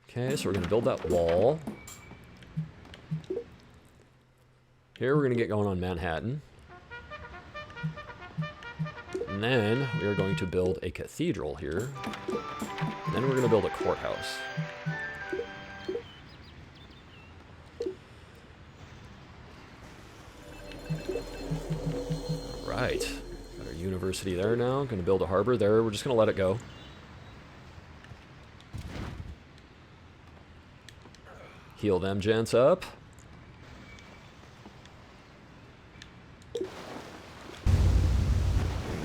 Okay, so we're going to build that wall. Here we're going to get going on Manhattan. And then we are going to build a cathedral here. And then we're going to build a courthouse. Alright. Got our university there now. Going to build a harbor there. We're just going to let it go. Heal them gents up. Bring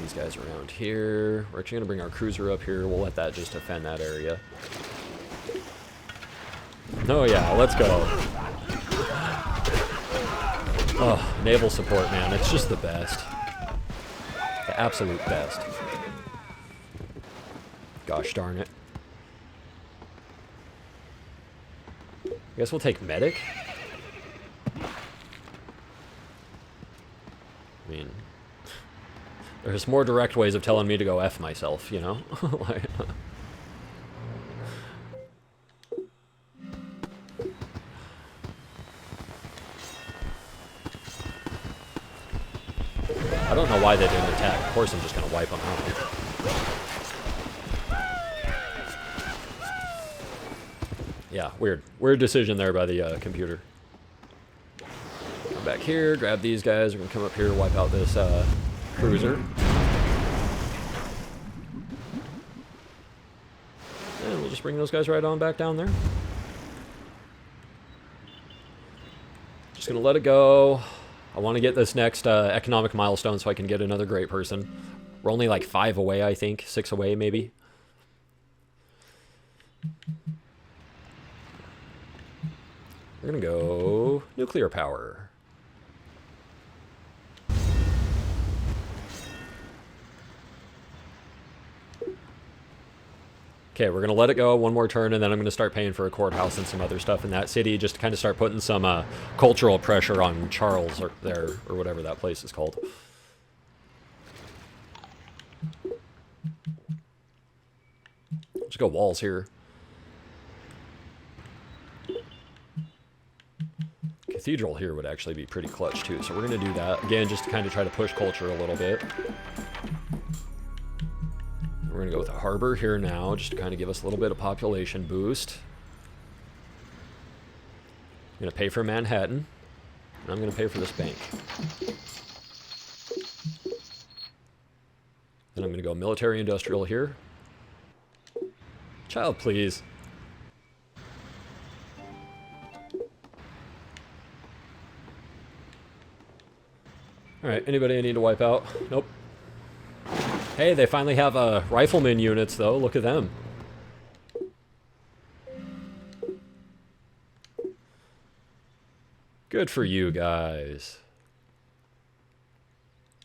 these guys around here. We're actually going to bring our cruiser up here. We'll let that just defend that area. Oh yeah, let's go. Oh, naval support, man. It's just the best. The absolute best. Gosh darn it. I guess we'll take medic. I mean, there's more direct ways of telling me to go F myself, you know? Like, know why they didn't attack. Of course I'm just going to wipe them out. Yeah, weird. Weird decision there by the computer. Come back here, grab these guys. We're going to come up here, wipe out this cruiser. And we'll just bring those guys right on back down there. Just going to let it go. I want to get this next economic milestone so I can get another great person. We're only like 5 away, I think. 6 away, maybe. We're going to go nuclear power. Okay, we're going to let it go one more turn, and then I'm going to start paying for a courthouse and some other stuff in that city, just to kind of start putting some cultural pressure on Charles or whatever that place is called. Let's go walls here. Cathedral here would actually be pretty clutch too, so we're going to do that. Again, just to kind of try to push culture a little bit. We're going to go with a harbor here now, just to kind of give us a little bit of population boost. I'm going to pay for Manhattan, and I'm going to pay for this bank. Then I'm going to go military industrial here. Child, please. Alright, anybody I need to wipe out? Nope. Hey, they finally have rifleman units, though. Look at them. Good for you guys.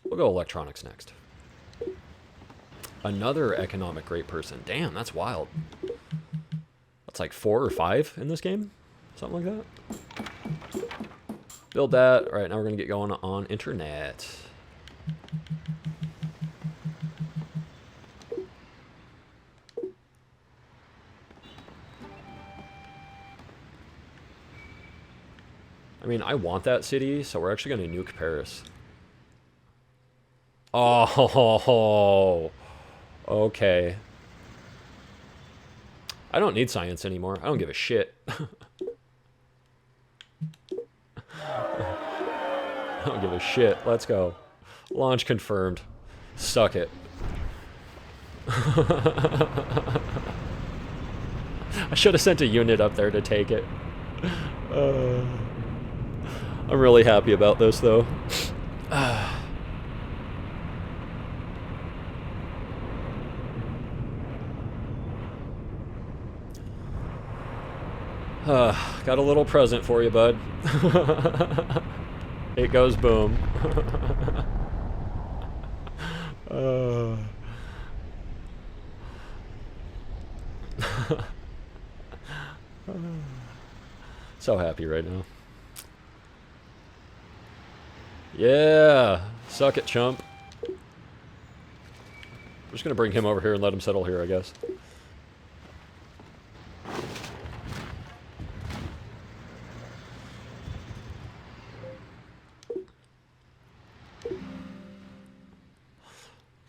We'll go electronics next. Another economic great person. Damn, that's wild. That's like 4 or 5 in this game? Something like that. Build that. All right, now we're going to get going on internet. I mean, I want that city, so we're actually going to nuke Paris. Oh, okay. I don't need science anymore. I don't give a shit. I don't give a shit. Let's go. Launch confirmed. Suck it. I should have sent a unit up there to take it. I'm really happy about this, though. Got a little present for you, bud. It goes boom. So happy right now. Yeah, suck it, chump. I'm just gonna bring him over here and let him settle here, I guess.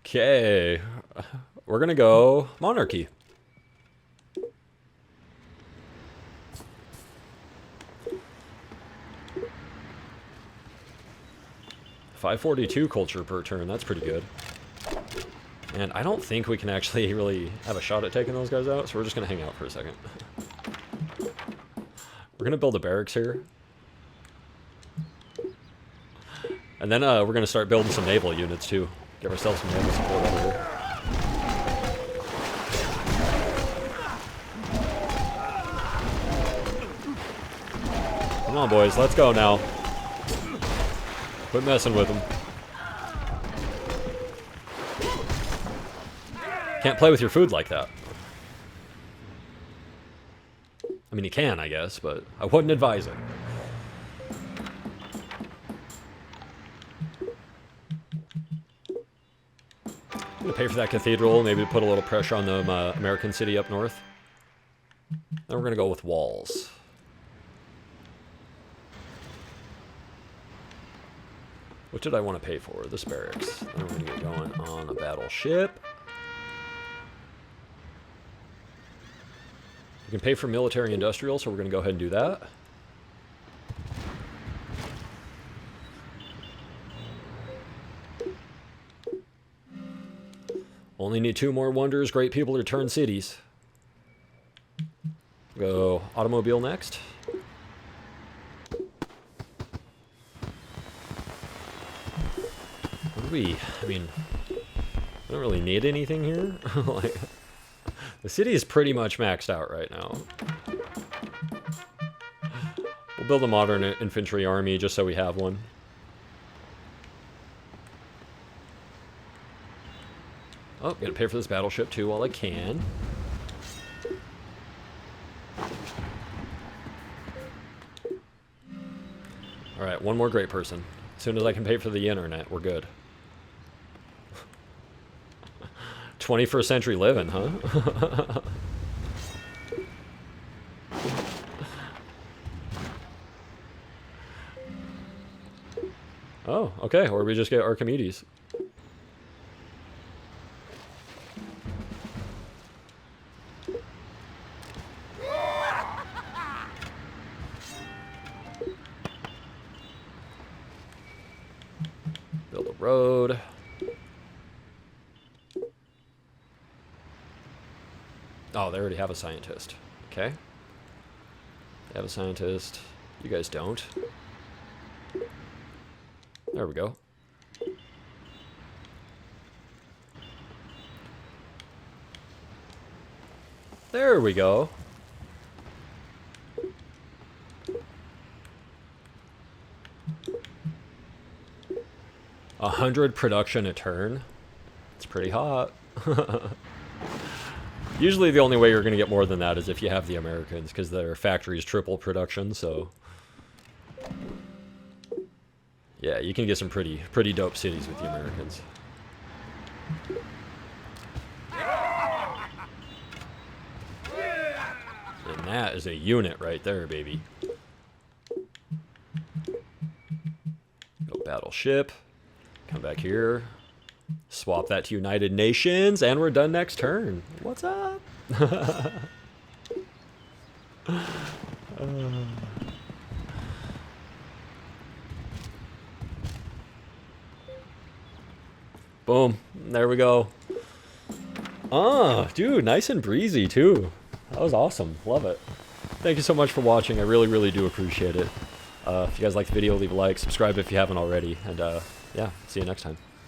Okay, we're gonna go monarchy. $542 culture per turn, that's pretty good. And I don't think we can actually really have a shot at taking those guys out, so we're just gonna hang out for a second. We're gonna build a barracks here. And then we're gonna start building some naval units too. Give ourselves some naval support over here. Come on, boys, let's go now. Quit messing with them. Can't play with your food like that. I mean, you can, I guess, but I wouldn't advise it. I'm gonna pay for that cathedral, maybe put a little pressure on the American city up north. Then we're gonna go with walls. What did I want to pay for? This barracks. Then we're going to get going on a battleship. You can pay for military industrial, so we're going to go ahead and do that. Only need 2 more wonders, great people to turn cities. Go automobile next. What do we, I mean, I don't really need anything here. Like, the city is pretty much maxed out right now. We'll build a modern infantry army just so we have one. Oh, gotta pay for this battleship too while I can. Alright, one more great person. As soon as I can pay for the internet, we're good. 21st century living, huh? Oh, okay, or we just get Archimedes. Build a road. Oh, they already have a scientist. Okay. They have a scientist. You guys don't. There we go. There we go. $100 production a turn. It's pretty hot. Usually the only way you're going to get more than that is if you have the Americans, because their factories triple production, so... Yeah, you can get some pretty dope cities with the Americans. And that is a unit right there, baby. Go battleship. Come back here. Swap that to United Nations, and we're done next turn. What's up? Boom. There we go. Ah, dude, nice and breezy, too. That was awesome. Love it. Thank you so much for watching. I really do appreciate it. If you guys liked the video, leave a like. Subscribe if you haven't already. And, yeah, see you next time.